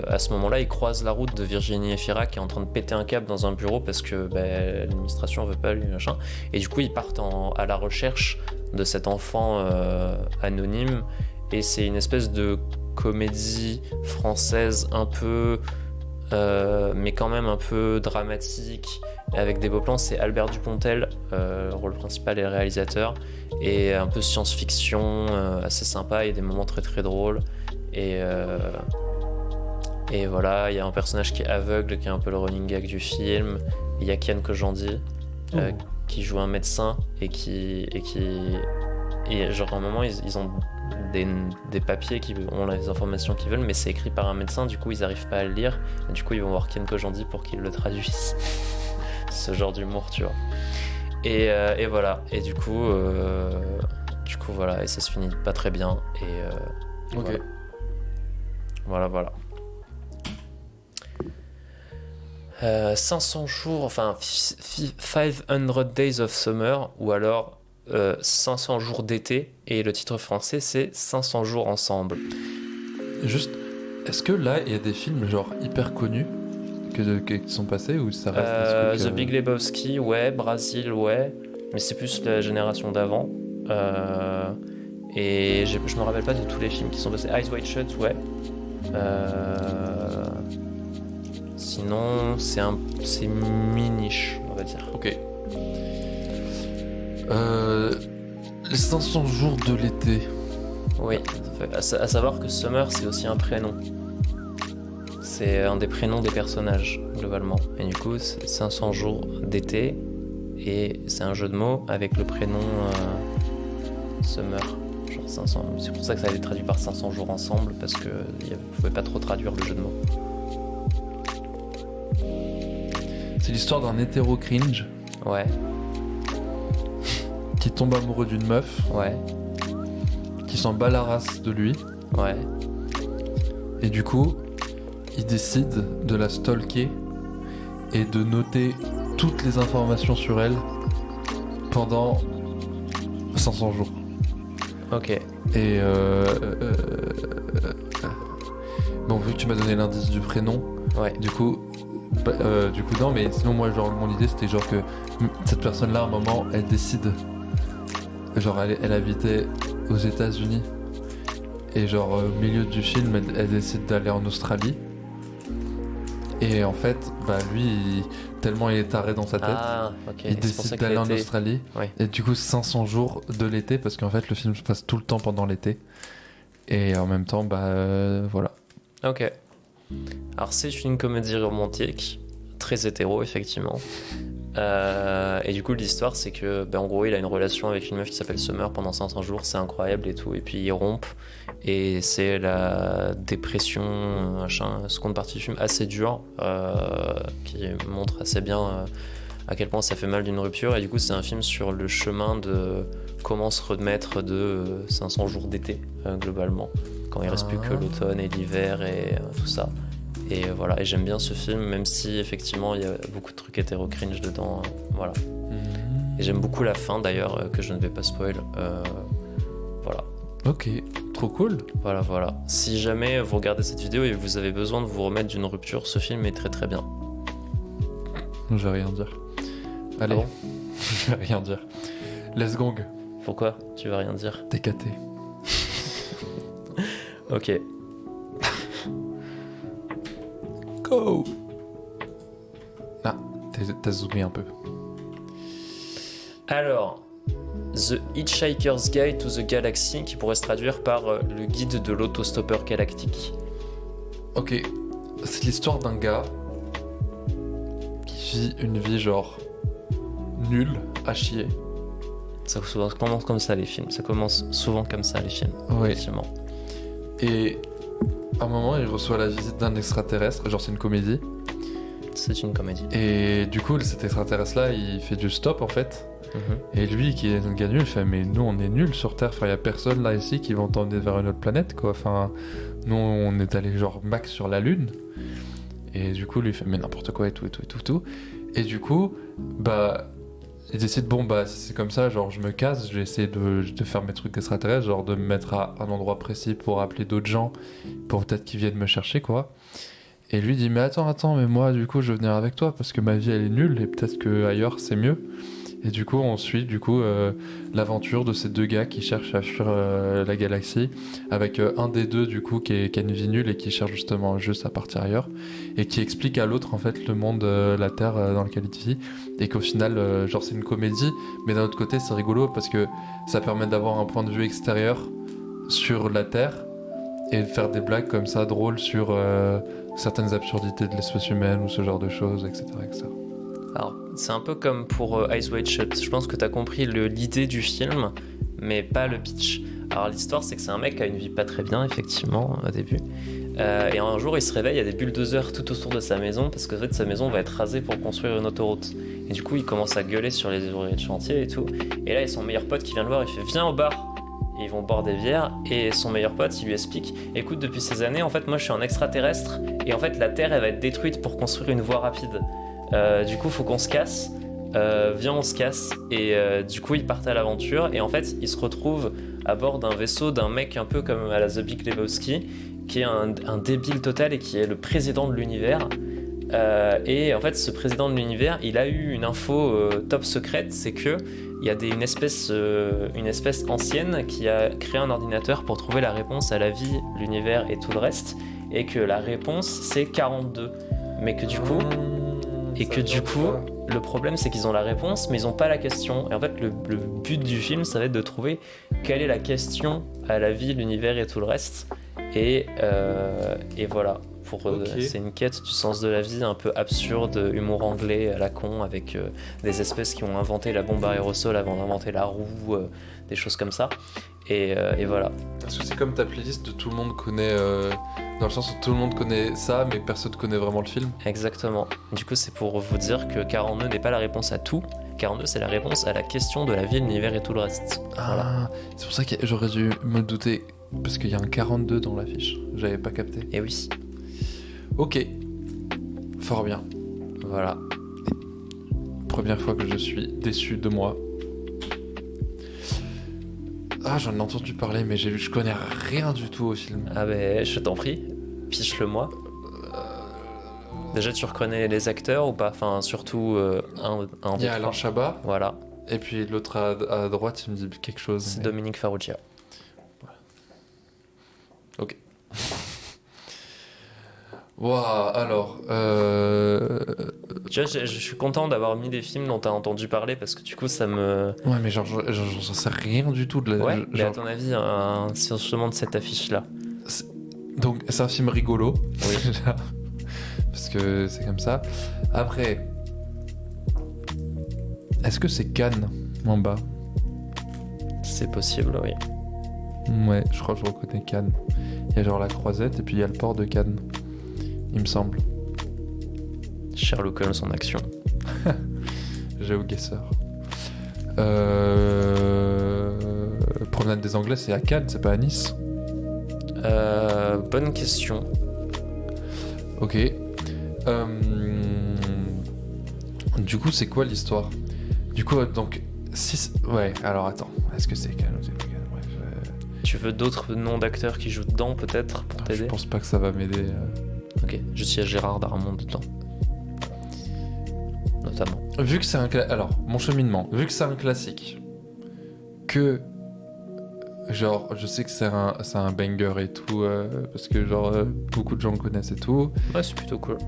à ce moment là il croise la route de Virginie Efira qui est en train de péter un câble dans un bureau parce que l'administration veut pas lui machin, et du coup ils partent à la recherche de cet enfant anonyme, et c'est une espèce de comédie française un peu mais quand même un peu dramatique, et avec des beaux plans. C'est Albert Dupontel, rôle principal et réalisateur, et un peu science-fiction, assez sympa, il y a des moments très très drôles. Et, et voilà, il y a un personnage qui est aveugle, qui est un peu le running gag du film. Il y a Kian Kojandi, qui joue un médecin et genre à un moment ils ont des papiers qui ont les informations qu'ils veulent, mais c'est écrit par un médecin, du coup ils arrivent pas à le lire, et du coup ils vont voir Kian Kojandi pour qu'il le traduise. Ce genre d'humour, tu vois. Et voilà, et du coup voilà, et ça se finit pas très bien, et Ok. voilà. 500 jours, enfin 500 Days of Summer, ou alors 500 jours d'été, et le titre français c'est 500 jours ensemble. Juste, est-ce que là, il y a des films genre hyper connus qui sont passés ou ça reste des trucs, The Big Lebowski, ouais, Brazil, ouais, mais c'est plus la génération d'avant. Et je me rappelle pas de tous les films qui sont passés. Eyes Wide Shut, ouais. Sinon, c'est mi-niche, on va dire. Ok. Les 500 jours de l'été. Oui, à savoir que Summer, c'est aussi un prénom. C'est un des prénoms des personnages, globalement. Et du coup, c'est 500 jours d'été, et c'est un jeu de mots avec le prénom Summer. Genre 500. C'est pour ça que ça a été traduit par 500 jours ensemble, parce que vous pouvez pas trop traduire le jeu de mots. C'est l'histoire d'un hétéro cringe Ouais, qui tombe amoureux d'une meuf, ouais, qui s'en bat la race de lui, ouais. et du coup, il décide de la stalker et de noter toutes les informations sur elle pendant 500 jours. Ok. Et bon, vu que tu m'as donné l'indice du prénom, Ouais. du coup non, mais sinon moi genre mon idée c'était genre que cette personne là à un moment elle décide, genre elle habitait aux États-Unis et genre au milieu du film elle décide d'aller en Australie, et en fait bah lui tellement il est taré dans sa tête, Ah, ok. il Et c'est pour ça décide qu'il d'aller en était- Australie, Ouais. et du coup 500 jours de l'été, parce qu'en fait le film se passe tout le temps pendant l'été, et en même temps voilà. Ok. Alors c'est une comédie romantique, très hétéro effectivement. Et du coup l'histoire c'est que en gros il a une relation avec une meuf qui s'appelle Summer pendant 500 jours, c'est incroyable et tout, et puis ils rompent, et c'est la dépression, machin, seconde partie du film assez dure, qui montre assez bien à quel point ça fait mal d'une rupture, et du coup c'est un film sur le chemin de comment se remettre de 500 jours d'été, globalement, quand il reste plus que l'automne et l'hiver et tout ça. Et voilà, et j'aime bien ce film, même si effectivement il y a beaucoup de trucs hétéro-cringe dedans, voilà. Et j'aime beaucoup la fin d'ailleurs, que je ne vais pas spoil. Voilà. Ok, trop cool. Voilà. Si jamais vous regardez cette vidéo et vous avez besoin de vous remettre d'une rupture, ce film est très très bien. Je vais rien dire. Allez, Ah bon je vais rien dire. Let's gong, Pourquoi? Tu vas rien dire? TKT. Ok. Go. Ah, t'as zoomé un peu. Alors, The Hitchhiker's Guide to the Galaxy, qui pourrait se traduire par le guide de l'autostoppeur galactique. Ok, c'est l'histoire d'un gars qui vit une vie genre nulle, à chier. Ça commence comme ça les films. Ça commence souvent comme ça les films. Ouais. Effectivement. Et à un moment, il reçoit la visite d'un extraterrestre, genre c'est une comédie. C'est une comédie. Et du coup, cet extraterrestre-là, il fait du stop en fait. Mhm. Et lui, qui est un gars nul, il fait mais nous on est nuls sur Terre, enfin y a personne là ici qui va entendre vers une autre planète quoi, enfin nous on est allé genre max sur la Lune. Et du coup lui il fait mais n'importe quoi et tout. Et du coup il décide bon si c'est comme ça, genre je me casse, je vais essayer de faire mes trucs extraterrestres, genre de me mettre à un endroit précis pour appeler d'autres gens, pour peut-être qu'ils viennent me chercher quoi. Et lui dit mais attends mais moi du coup je veux venir avec toi parce que ma vie elle est nulle et peut-être que ailleurs c'est mieux. Et du coup, on suit l'aventure de ces deux gars qui cherchent à fuir la galaxie, avec un des deux du coup qui a une vie nulle et qui cherche justement juste à partir ailleurs, et qui explique à l'autre en fait le monde, la Terre dans lequel il vit, et qu'au final, genre c'est une comédie, mais d'un autre côté c'est rigolo parce que ça permet d'avoir un point de vue extérieur sur la Terre et de faire des blagues comme ça drôles sur certaines absurdités de l'espèce humaine ou ce genre de choses, etc., etc. Alors, c'est un peu comme pour Eyes Wide Shut. Je pense que t'as compris l'idée du film, mais pas le pitch. Alors, l'histoire, c'est que c'est un mec qui a une vie pas très bien, effectivement, au début. Et un jour, il se réveille, il y a des bulldozers tout autour de sa maison, parce qu'en fait, sa maison va être rasée pour construire une autoroute. Et du coup, il commence à gueuler sur les ouvriers de chantier et tout. Et là, il y a son meilleur pote qui vient le voir, il fait « Viens au bar !» Et ils vont boire des bières, et son meilleur pote, il lui explique « Écoute, depuis ces années, en fait, moi, je suis un extraterrestre, et en fait, la Terre, elle va être détruite pour construire une voie rapide. Du coup, faut qu'on se casse. Viens, on se casse. » Et du coup, ils partent à l'aventure. Et en fait, ils se retrouvent à bord d'un vaisseau d'un mec un peu comme à la The Big Lebowski, qui est un débile total et qui est le président de l'univers. Et en fait, ce président de l'univers, il a eu une info top secrète, c'est que il y a une espèce ancienne qui a créé un ordinateur pour trouver la réponse à la vie, l'univers et tout le reste, et que la réponse c'est 42. Mais que du coup, le problème c'est qu'ils ont la réponse, mais ils n'ont pas la question. Et en fait, le but du film, ça va être de trouver quelle est la question à la vie, l'univers et tout le reste. Et voilà. C'est une quête du sens de la vie un peu absurde, humour anglais à la con, avec des espèces qui ont inventé la bombe à aérosol avant d'inventer la roue, des choses comme ça. Et voilà. Parce que c'est comme ta playlist de tout le monde connaît, dans le sens où tout le monde connaît ça, mais personne connaît vraiment le film. Exactement. Du coup, c'est pour vous dire que 42 n'est pas la réponse à tout. 42, c'est la réponse à la question de la vie, l'univers et tout le reste. Voilà. C'est pour ça que j'aurais dû me douter, parce qu'il y a un 42 dans l'affiche. J'avais pas capté. Et oui. Ok, fort bien. Voilà. Première fois que je suis déçu de moi. Ah, j'en ai entendu parler, mais je connais rien du tout au film. Ah ben, je t'en prie, piche-le-moi. Déjà, tu reconnais les acteurs ou pas? Enfin, surtout un Il y a Alain Chabat. Voilà. Et puis l'autre à droite, il me dit quelque chose. C'est Dominique Farrugia. Voilà. Ok. Waouh, alors... Tu vois, je suis content d'avoir mis des films dont t'as entendu parler parce que du coup, ça me... Ouais, mais genre, j'en sais rien du tout de la... Ouais, mais à ton avis, sur justement de cette affiche-là. Donc, c'est un film rigolo. Oui. Parce que c'est comme ça. Après... Est-ce que c'est Cannes, en bas? C'est possible, oui. Ouais, je crois que je reconnais Cannes. Il y a genre la Croisette et puis il y a le port de Cannes. Il me semble. Sherlock Holmes en action. GeoGuessr. Promenade des Anglais, c'est à Cannes, c'est pas à Nice? Bonne question. Ok. Du coup, c'est quoi l'histoire? Du coup, donc... Ouais, alors attends. Est-ce que c'est Cannes ou c'est pas Cannes? Bref, Tu veux d'autres noms d'acteurs qui jouent dedans, peut-être, pour t'aider? Je pense pas que ça va m'aider. Ok, juste il y a Gérard Darmon dedans. Notamment. Vu que c'est alors, mon cheminement, vu que c'est un classique, que genre, je sais que c'est un banger et tout, parce que genre, beaucoup de gens le connaissent et tout. Ouais, c'est plutôt cool.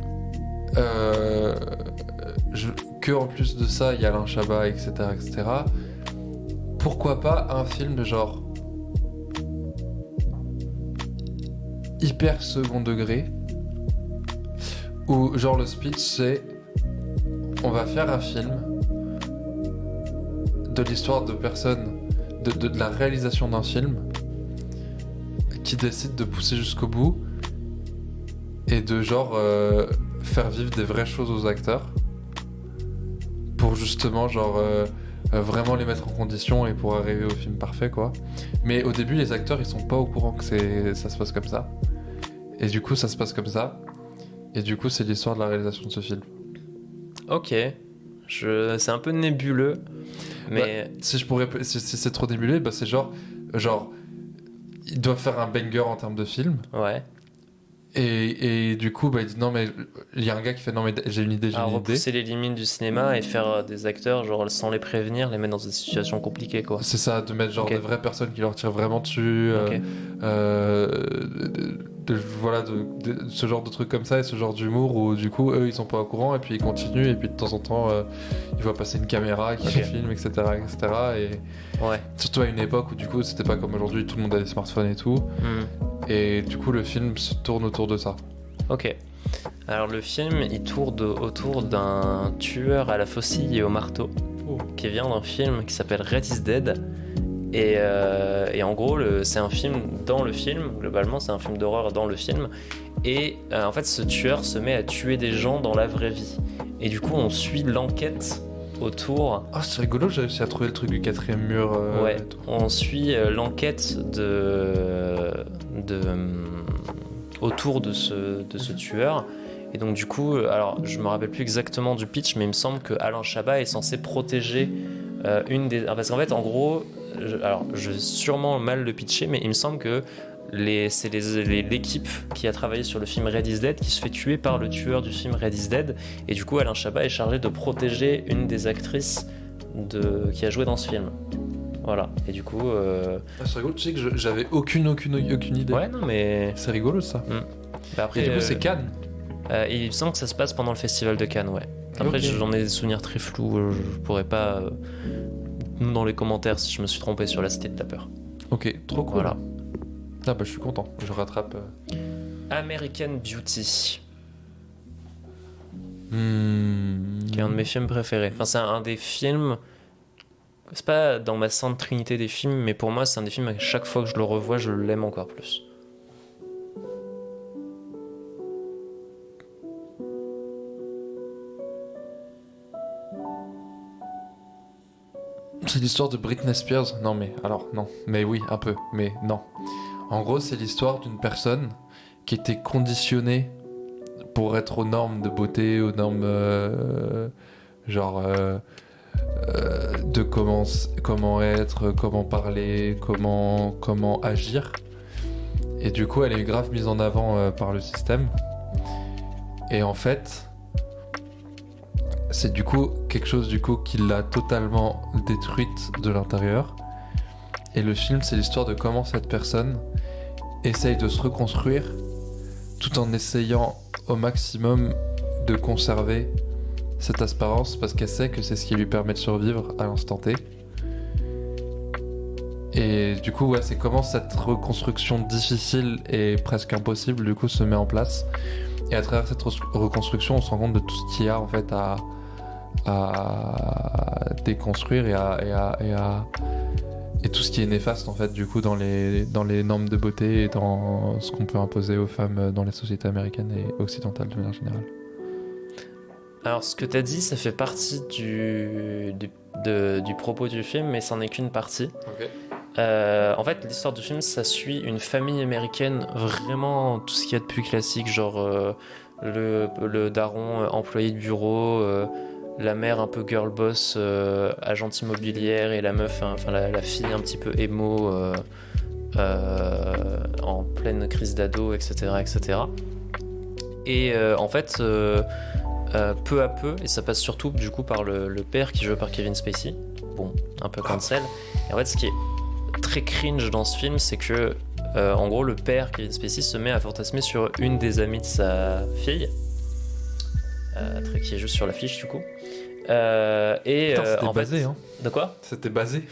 Que en plus de ça, il y a Alain Chabat, etc., etc. Pourquoi pas un film de genre hyper second degré, où genre le speech c'est on va faire un film de l'histoire de personnes, de la réalisation d'un film qui décide de pousser jusqu'au bout et de genre faire vivre des vraies choses aux acteurs pour justement genre vraiment les mettre en condition et pour arriver au film parfait quoi. Mais au début les acteurs ils sont pas au courant que ça se passe comme ça et du coup ça se passe comme ça et du coup c'est l'histoire de la réalisation de ce film. Ok, c'est un peu nébuleux, mais... Bah, si c'est trop nébuleux, bah c'est genre ils doivent faire un banger en termes de film. Ouais. Et du coup, bah, il dit non, mais il y a un gars qui fait non, mais j'ai une idée, j'ai À une idée. repousser les limites du cinéma et faire des acteurs, genre sans les prévenir, les mettre dans des situations compliquées, quoi. C'est ça, de mettre genre Ok. des vraies personnes qui leur tirent vraiment dessus. Ok. Voilà, ce genre de trucs comme ça et ce genre d'humour où du coup, eux, ils sont pas au courant et puis ils continuent et puis de temps en temps, ils voient passer une caméra qui Ok. filme, etc., etc. Et Ouais. surtout à une époque où du coup, c'était pas comme aujourd'hui, tout le monde a des smartphones et tout. Hmm. Et du coup, le film se tourne autour de ça. Ok. Alors le film, il tourne autour d'un tueur à la faucille et au marteau qui vient d'un film qui s'appelle Red is Dead. Et en gros, c'est un film dans le film. Globalement, c'est un film d'horreur dans le film. Et en fait, ce tueur se met à tuer des gens dans la vraie vie. Et du coup, on suit l'enquête autour. Ah, c'est rigolo, j'ai réussi à trouver le truc du quatrième mur. Ouais, et tout. on suit l'enquête autour de ce tueur. Et donc du coup, alors je me rappelle plus exactement du pitch, mais il me semble que Alain Chabat est censé protéger une des... Parce qu'en fait, en gros, je vais sûrement mal le pitcher, mais il me semble que c'est l'équipe qui a travaillé sur le film Red is Dead qui se fait tuer par le tueur du film Red is Dead. Et du coup, Alain Chabat est chargé de protéger une des actrices qui a joué dans ce film. Voilà. Et du coup... Ah, c'est rigolo, tu sais que j'avais aucune idée. Ouais, non, mais... C'est rigolo ça. Bah, après, Et du coup, c'est Cannes. il me semble que ça se passe pendant le festival de Cannes, ouais. Après, Ok. j'en ai des souvenirs très flous. Je pourrais pas... dans les commentaires si je me suis trompé sur la Cité de la Peur. Ok, trop cool. Voilà. Ah bah je suis content, je rattrape. American Beauty, Hmm. qui est un de mes films préférés. Enfin, c'est un des films... C'est pas dans ma sainte trinité des films, mais pour moi, c'est un des films à chaque fois que je le revois, je l'aime encore plus. C'est l'histoire de Britney Spears. Non mais alors non, mais oui un peu, mais non. En gros, c'est l'histoire d'une personne qui était conditionnée pour être aux normes de beauté, aux normes genre de comment être, comment parler, comment agir. Et du coup, elle est grave mise en avant par le système. Et en fait, c'est du coup quelque chose du coup qui l'a totalement détruite de l'intérieur. Et le film, c'est l'histoire de comment cette personne essaye de se reconstruire tout en essayant au maximum de conserver cette apparence parce qu'elle sait que c'est ce qui lui permet de survivre à l'instant T. Et du coup, ouais, c'est comment cette reconstruction difficile et presque impossible du coup se met en place. Et à travers cette reconstruction, on se rend compte de tout ce qu'il y a en fait à déconstruire et tout ce qui est néfaste en fait du coup dans les normes de beauté et dans ce qu'on peut imposer aux femmes dans les sociétés américaines et occidentales de manière générale. Alors, ce que t'as dit, ça fait partie du propos du film, mais c'en est qu'une partie. Ok. En fait, l'histoire du film, ça suit une famille américaine, vraiment tout ce qu'il y a de plus classique, genre le daron employé de bureau, la mère un peu girl boss, agente immobilière, et la meuf, enfin la fille un petit peu émo, en pleine crise d'ado, etc., etc. Et en fait, peu à peu, et ça passe surtout du coup par le père qui est joué par Kevin Spacey, bon, un peu cancel. Et en fait, ce qui est très cringe dans ce film, c'est que en gros, le père Kevin Spacey se met à fantasmer sur une des amies de sa fille, qui est juste sur l'affiche du coup. C'était En basé, fait, hein. de quoi? C'était basé.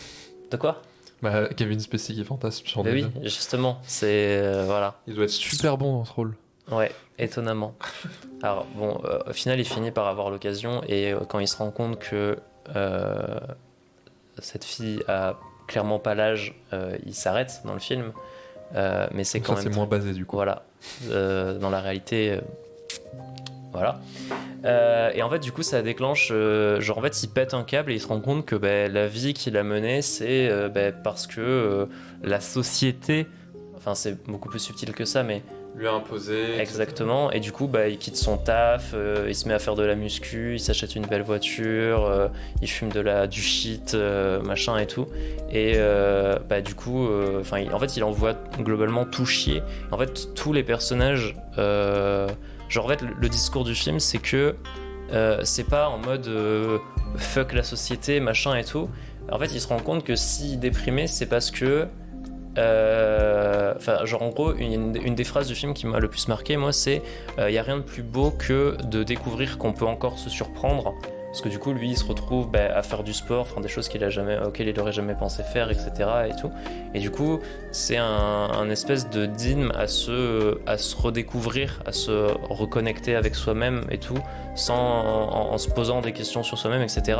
De quoi? Bah, Kevin Spacey qui fantasme sur Mais les oui, deux. justement, c'est voilà. Il doit être super bon dans ce rôle. Ouais, étonnamment. Alors bon, au final, il finit par avoir l'occasion et quand il se rend compte que cette fille a clairement pas l'âge, il s'arrête dans le film. Mais c'est Donc quand ça, même c'est moins basé du coup. voilà. Dans la réalité, voilà. Et en fait, du coup, ça déclenche. Genre, en fait, il pète un câble et il se rend compte que la vie qu'il a menée, c'est parce que la société. Enfin, c'est beaucoup plus subtil que ça, mais lui a imposé. Exactement. Et du coup, il quitte son taf, il se met à faire de la muscu, il s'achète une belle voiture, il fume du shit, machin et tout. Et du coup, en fait, il envoie globalement tout chier. En fait, tous les personnages, genre en fait, le discours du film, c'est que c'est pas en mode fuck la société, machin et tout. En fait, il se rend compte que s'il est déprimé, c'est parce que en gros, une des phrases du film qui m'a le plus marqué, moi, c'est y a rien de plus beau que de découvrir qu'on peut encore se surprendre. Parce que du coup, lui, il se retrouve à faire du sport, des choses auxquelles il n'aurait jamais pensé faire, etc. Et tout. Et du coup, c'est un espèce de dîme à se redécouvrir, à se reconnecter avec soi-même et tout, en se posant des questions sur soi-même, etc.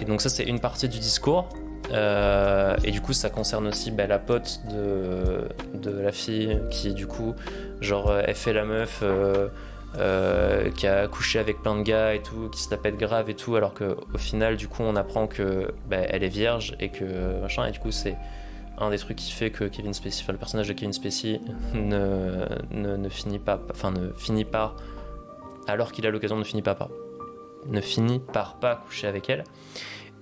Et donc ça, c'est une partie du discours. Et du coup, ça concerne aussi la pote de la fille qui, du coup, elle fait la meuf qui a couché avec plein de gars et tout, qui se la pète grave et tout, alors qu'au final, du coup, on apprend que elle est vierge et que machin. Et du coup, c'est un des trucs qui fait que Kevin Spacey, le personnage de Kevin Spacey ne finit pas, alors qu'il a l'occasion, ne finit par pas coucher avec elle.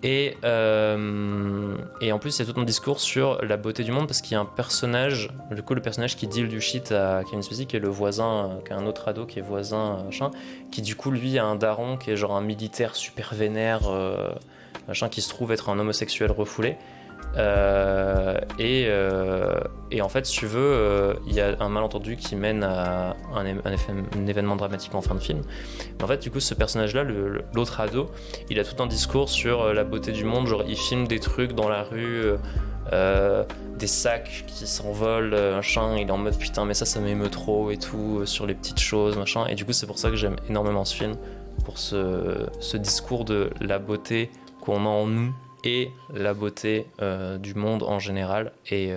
Et en plus, il y a tout un discours sur la beauté du monde parce qu'il y a un personnage, du coup, le personnage qui deal du shit à Kevin Spacey, qui est le voisin, qui est un autre ado qui est voisin, machin, qui du coup, lui, a un daron qui est genre un militaire super vénère, machin, qui se trouve être un homosexuel refoulé. Et en fait, si tu veux, il y a un malentendu qui mène à un événement dramatique en fin de film. Mais en fait, du coup, ce personnage-là, l'autre ado, il a tout un discours sur la beauté du monde. Genre, il filme des trucs dans la rue, des sacs qui s'envolent, machin. Il est en mode putain, mais ça m'émeut trop et tout, sur les petites choses, machin. Et du coup, c'est pour ça que j'aime énormément ce film, pour ce discours de la beauté qu'on a en nous et la beauté du monde en général. Et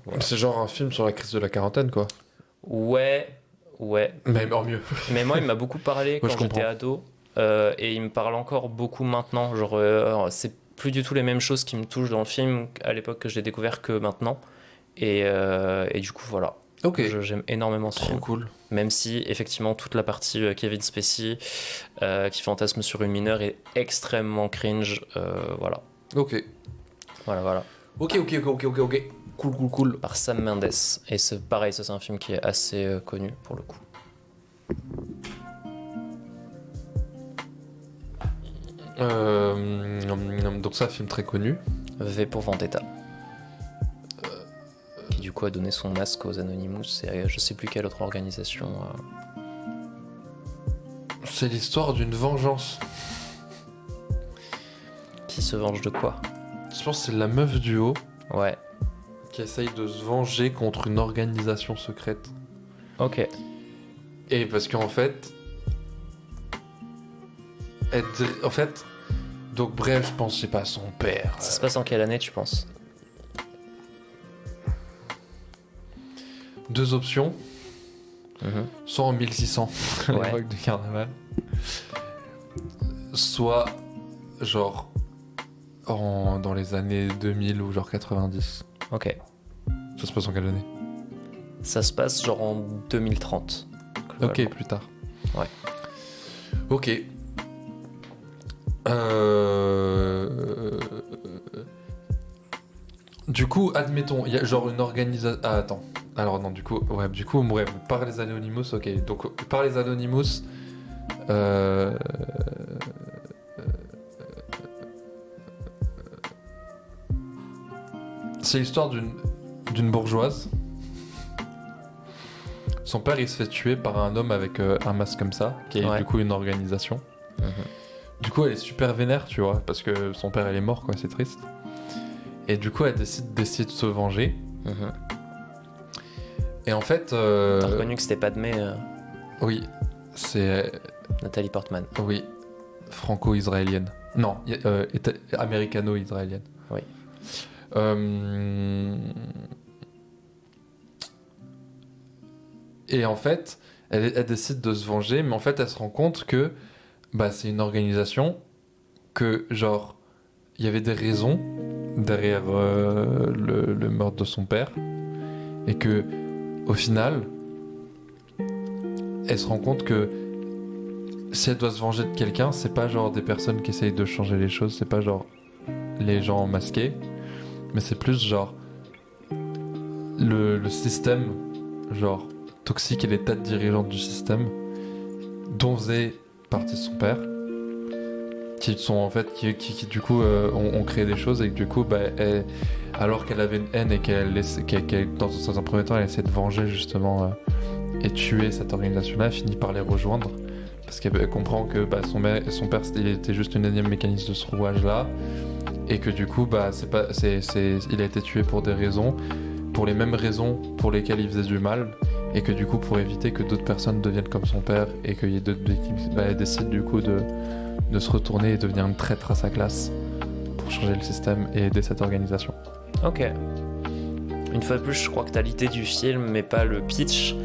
voilà. C'est genre un film sur la crise de la quarantaine, quoi. Ouais. Mais encore mieux. Mais moi, il m'a beaucoup parlé quand j'étais ado, et il me parle encore beaucoup maintenant. C'est plus du tout les mêmes choses qui me touchent dans le film à l'époque que je l'ai découvert que maintenant. Et du coup, voilà. Ok. J'aime énormément ce film. Trop cool. Même si, effectivement, toute la partie Kevin Spacey qui fantasme sur une mineure est extrêmement cringe. Voilà. Ok. Voilà. Ok. Cool. Par Sam Mendes. Et pareil, ça c'est un film qui est assez connu pour le coup. Donc ça, un film très connu. V pour Vendetta. Qui du coup a donné son masque aux Anonymous et je sais plus quelle autre organisation. C'est l'histoire d'une vengeance. Qui se venge de quoi ? Je pense que c'est la meuf du haut. Ouais. Qui essaye de se venger contre une organisation secrète. Ok. Et parce qu'en fait... Donc bref, je pense, je sais pas, son père... Ça se passe en quelle année, tu penses ? Deux options. Soit en 1600, à Ouais. l'époque du carnaval. Soit, genre, dans les années 2000 ou genre 90. Ok. Ça se passe en quelle année ? Ça se passe genre en 2030. Ok, plus tard. Ouais. Ok. Du coup, admettons, il y a genre une organisation... Ah, attends. Alors non, du coup, par les Anonymous, ok. Donc, par les Anonymous... C'est l'histoire d'une bourgeoise. Son père, il se fait tuer par un homme avec un masque comme ça, qui est du coup une organisation. Du coup, elle est super vénère, tu vois, parce que son père, il est mort, quoi, c'est triste. Et du coup, elle décide d'essayer de se venger. Et en fait... T'as reconnu que c'était Padmé Oui, c'est... Nathalie Portman. Oui, franco-israélienne. Non, américano-israélienne. Oui. Et en fait, elle décide de se venger, mais en fait, elle se rend compte que c'est une organisation, que genre, il y avait des raisons derrière le meurtre de son père, et que au final, elle se rend compte que si elle doit se venger de quelqu'un, c'est pas genre des personnes qui essayent de changer les choses, c'est pas genre les gens masqués, mais c'est plus genre le système genre toxique et les tas de dirigeants du système dont faisait partie son père, qui sont en fait qui du coup ont créé des choses et que du coup alors qu'elle avait une haine et qu'elle dans un premier temps elle essayait de venger justement et tuer cette organisation là, elle finit par les rejoindre parce qu'elle comprend que son père il était juste une énième mécanisme de ce rouage là et que du coup il a été tué pour des raisons, pour les mêmes raisons pour lesquelles il faisait du mal, et que du coup pour éviter que d'autres personnes deviennent comme son père et qu'il y ait d'autres victimes, elle décide du coup de se retourner et devenir une traître à sa classe pour changer le système et aider cette organisation. Ok. Une fois de plus, je crois que t'as l'idée du film, mais pas le pitch.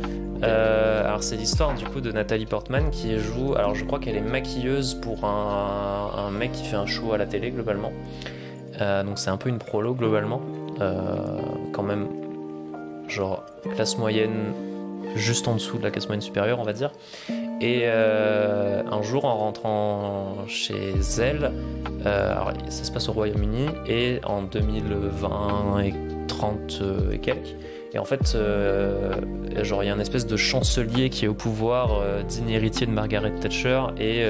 Alors c'est l'histoire du coup de Nathalie Portman qui joue. Alors je crois qu'elle est maquilleuse pour un mec qui fait un show à la télé globalement. Donc c'est un peu une prolo globalement. Quand même, genre classe moyenne, juste en dessous de la classe moyenne supérieure, on va dire. Et un jour, en rentrant chez elle, alors ça se passe au Royaume-Uni, et en 2020 et 30 et quelques, et en fait, genre il y a une espèce de chancelier qui est au pouvoir, digne héritier de Margaret Thatcher, et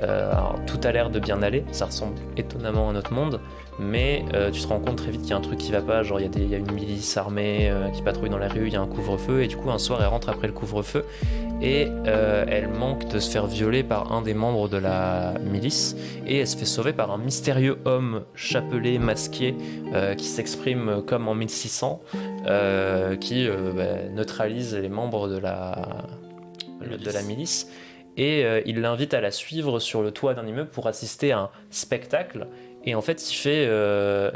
alors, tout a l'air de bien aller, ça ressemble étonnamment à notre monde, mais tu te rends compte très vite qu'il y a un truc qui va pas, genre il y a une milice armée qui patrouille dans la rue, il y a un couvre-feu, et du coup un soir elle rentre après le couvre-feu, et elle manque de se faire violer par un des membres de la milice, et elle se fait sauver par un mystérieux homme chapelé, masqué, qui s'exprime comme en 1600, qui neutralise les membres de la milice. Et il l'invite à la suivre sur le toit d'un immeuble pour assister à un spectacle. Et en fait, il fait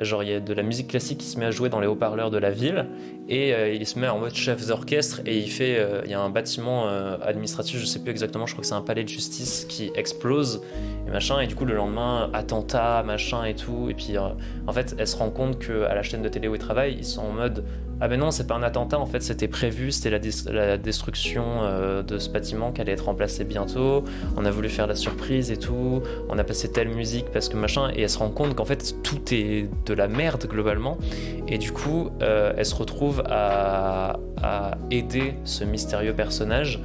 genre il y a de la musique classique qui se met à jouer dans les haut-parleurs de la ville, et il se met en mode chef d'orchestre, et il y a un bâtiment administratif, je sais plus exactement, je crois que c'est un palais de justice qui explose et machin, et du coup le lendemain attentat machin et tout, et puis en fait elle se rend compte que à la chaîne de télé où ils travaillent, ils sont en mode ah ben non, c'est pas un attentat, en fait c'était prévu, c'était la destruction de ce bâtiment qui allait être remplacé bientôt, on a voulu faire la surprise et tout, on a passé telle musique parce que machin, et elle se rend compte qu'en fait tout est de la merde globalement, et du coup elle se retrouve à aider ce mystérieux personnage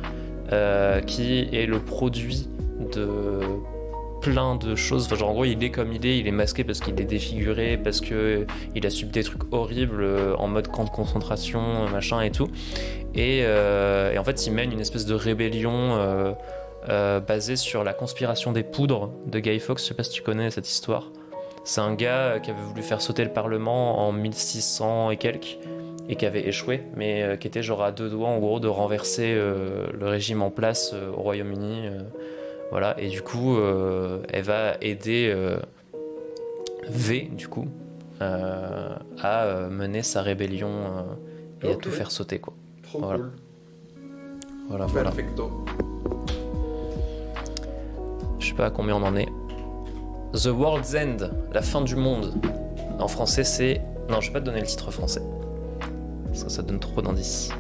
qui est le produit de plein de choses, enfin, genre en gros il est comme il est masqué parce qu'il est défiguré, parce que il a subi des trucs horribles en mode camp de concentration machin et tout, et en fait il mène une espèce de rébellion basée sur la conspiration des poudres de Guy Fawkes. Je sais pas si tu connais cette histoire. C'est un gars qui avait voulu faire sauter le Parlement en 1600 et quelques, et qui avait échoué, mais qui était genre à deux doigts en gros de renverser le régime en place au Royaume-Uni. Voilà, et du coup, elle va aider V, du coup, à mener sa rébellion et à tout faire sauter, quoi. Trop voilà. Cool. Voilà. Perfecto. Je sais pas à combien on en est. The World's End, la fin du monde. En français, c'est... Non, je vais pas te donner le titre français. Parce que ça donne trop d'indices.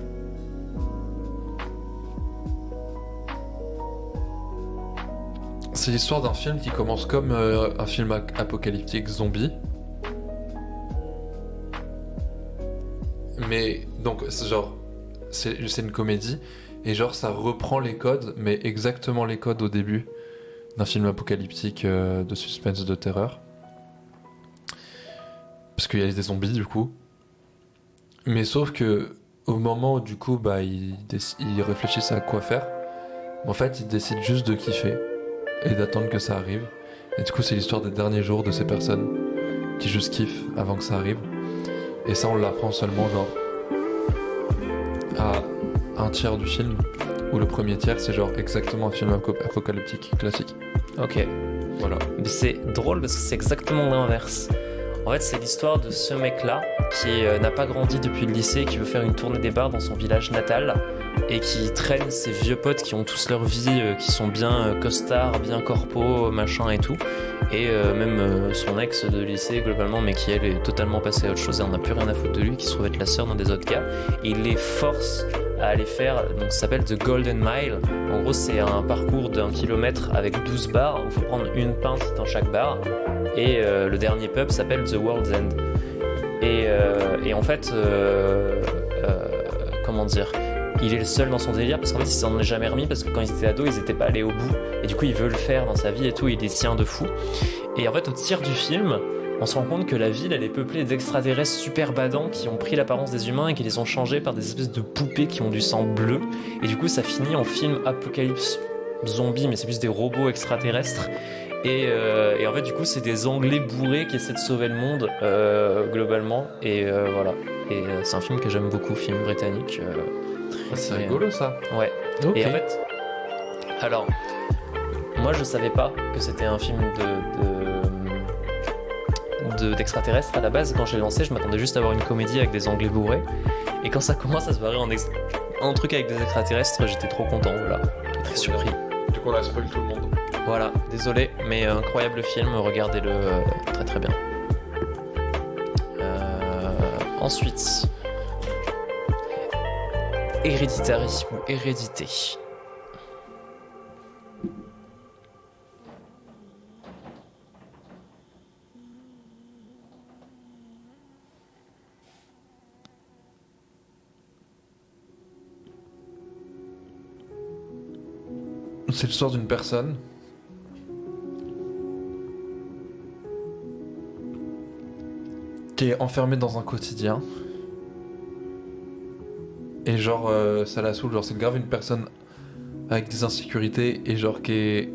C'est l'histoire d'un film qui commence comme un film apocalyptique zombie. Mais donc c'est genre c'est une comédie et genre ça reprend les codes, mais exactement les codes au début d'un film apocalyptique de suspense, de terreur. Parce qu'il y a des zombies du coup. Mais sauf que au moment où du coup ils réfléchissent à quoi faire, en fait ils décident juste de kiffer et d'attendre que ça arrive. Et du coup c'est l'histoire des derniers jours de ces personnes qui juste kiffent avant que ça arrive. Et ça on l'apprend seulement genre à un tiers du film, où le premier tiers c'est genre exactement un film apocalyptique classique. Ok. Voilà. Mais c'est drôle parce que c'est exactement l'inverse. En fait, c'est l'histoire de ce mec-là qui n'a pas grandi depuis le lycée, qui veut faire une tournée des bars dans son village natal et qui traîne ses vieux potes qui ont tous leur vie, qui sont bien costards, bien corpo, machin et tout. Et même son ex de lycée globalement, mais qui elle est totalement passée à autre chose et on n'a plus rien à foutre de lui, qui se trouve être la sœur d'un des autres gars. Et il les force à aller faire, donc ça s'appelle The Golden Mile. En gros, c'est un parcours d'1 kilomètre avec 12 bars, où il faut prendre une pinte dans chaque bar, et le dernier pub s'appelle The World's End. Et en fait, comment dire, il est le seul dans son délire parce qu'en fait il s'en est jamais remis parce que quand ils étaient ados ils étaient pas allés au bout et du coup il veut le faire dans sa vie et tout, il est tient de fou. Et en fait au tir du film on se rend compte que la ville elle est peuplée d'extraterrestres super badants qui ont pris l'apparence des humains et qui les ont changés par des espèces de poupées qui ont du sang bleu, et du coup ça finit en film apocalypse zombie mais c'est plus des robots extraterrestres. Et en fait du coup c'est des Anglais bourrés qui essaient de sauver le monde globalement, et voilà. Et c'est un film que j'aime beaucoup, film britannique. C'est rigolo ça. Ouais. Okay. Et en fait, alors, moi je savais pas que c'était un film d'extraterrestres à la base. Quand j'ai lancé, je m'attendais juste à voir une comédie avec des Anglais bourrés. Et quand ça commence à se barrer en truc avec des extraterrestres, j'étais trop content, voilà. Très surpris. Du coup, on a spoil tout le monde. Voilà, désolé, mais incroyable film, regardez-le, très très bien. Ensuite, Héréditary ou Hérédité. C'est l'histoire d'une personne qui est enfermée dans un quotidien. Et genre, ça la saoule. Genre, c'est grave une personne avec des insécurités et genre qui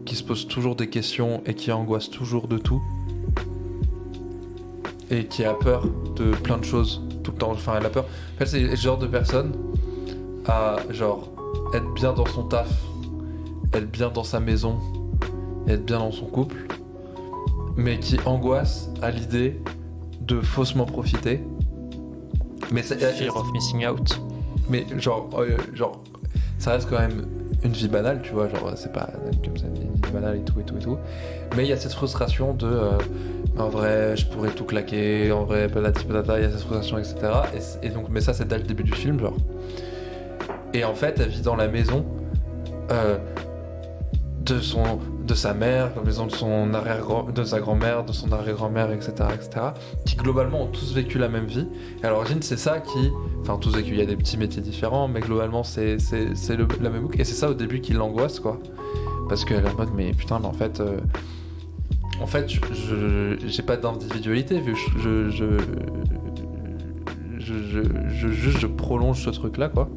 se pose toujours des questions et qui angoisse toujours de tout. Et qui a peur de plein de choses tout le temps. Enfin, elle a peur. En fait, c'est le genre de personne à genre être bien dans son taf, être bien dans sa maison, être bien dans son couple, mais qui angoisse à l'idée de faussement profiter. Mais Fear of missing out. Mais genre, ça reste quand même une vie banale, tu vois, genre c'est pas comme ça une vie banale et tout. Mais il y a cette frustration de en vrai je pourrais tout claquer, en vrai patati patata, il y a cette frustration, etc. Et donc, mais ça c'est dès le début du film, genre. Et en fait elle vit dans la maison de sa mère, la maison de sa grand-mère, de son arrière-grand-mère, etc., qui globalement ont tous vécu la même vie. Et à l'origine, c'est ça qui... Enfin, tous vécu, il y a des petits métiers différents, mais globalement, c'est la même boucle. Et c'est ça au début qui l'angoisse, quoi. Parce qu'elle est en mode, mais putain, mais en fait, j'ai pas d'individualité, vu que je prolonge ce truc-là, quoi.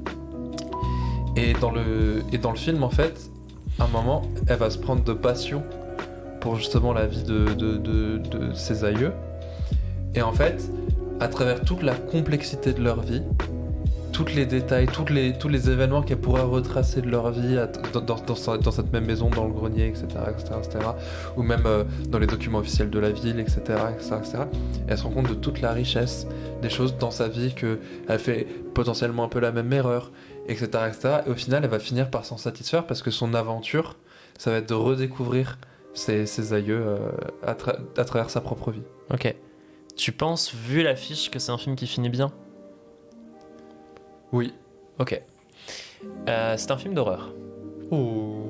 Et dans le film, en fait, à un moment, elle va se prendre de passion pour justement la vie de ses aïeux. Et en fait, à travers toute la complexité de leur vie, tous les détails, tous les événements qu'elle pourra retracer de leur vie dans cette même maison, dans le grenier, etc. Ou même dans les documents officiels de la ville, etc. Elle se rend compte de toute la richesse des choses dans sa vie, qu'elle fait potentiellement un peu la même erreur, etc. Et au final, elle va finir par s'en satisfaire parce que son aventure, ça va être de redécouvrir ses aïeux à travers sa propre vie. Ok. Tu penses, vu l'affiche, que c'est un film qui finit bien ? Oui. Ok. C'est un film d'horreur. Oh.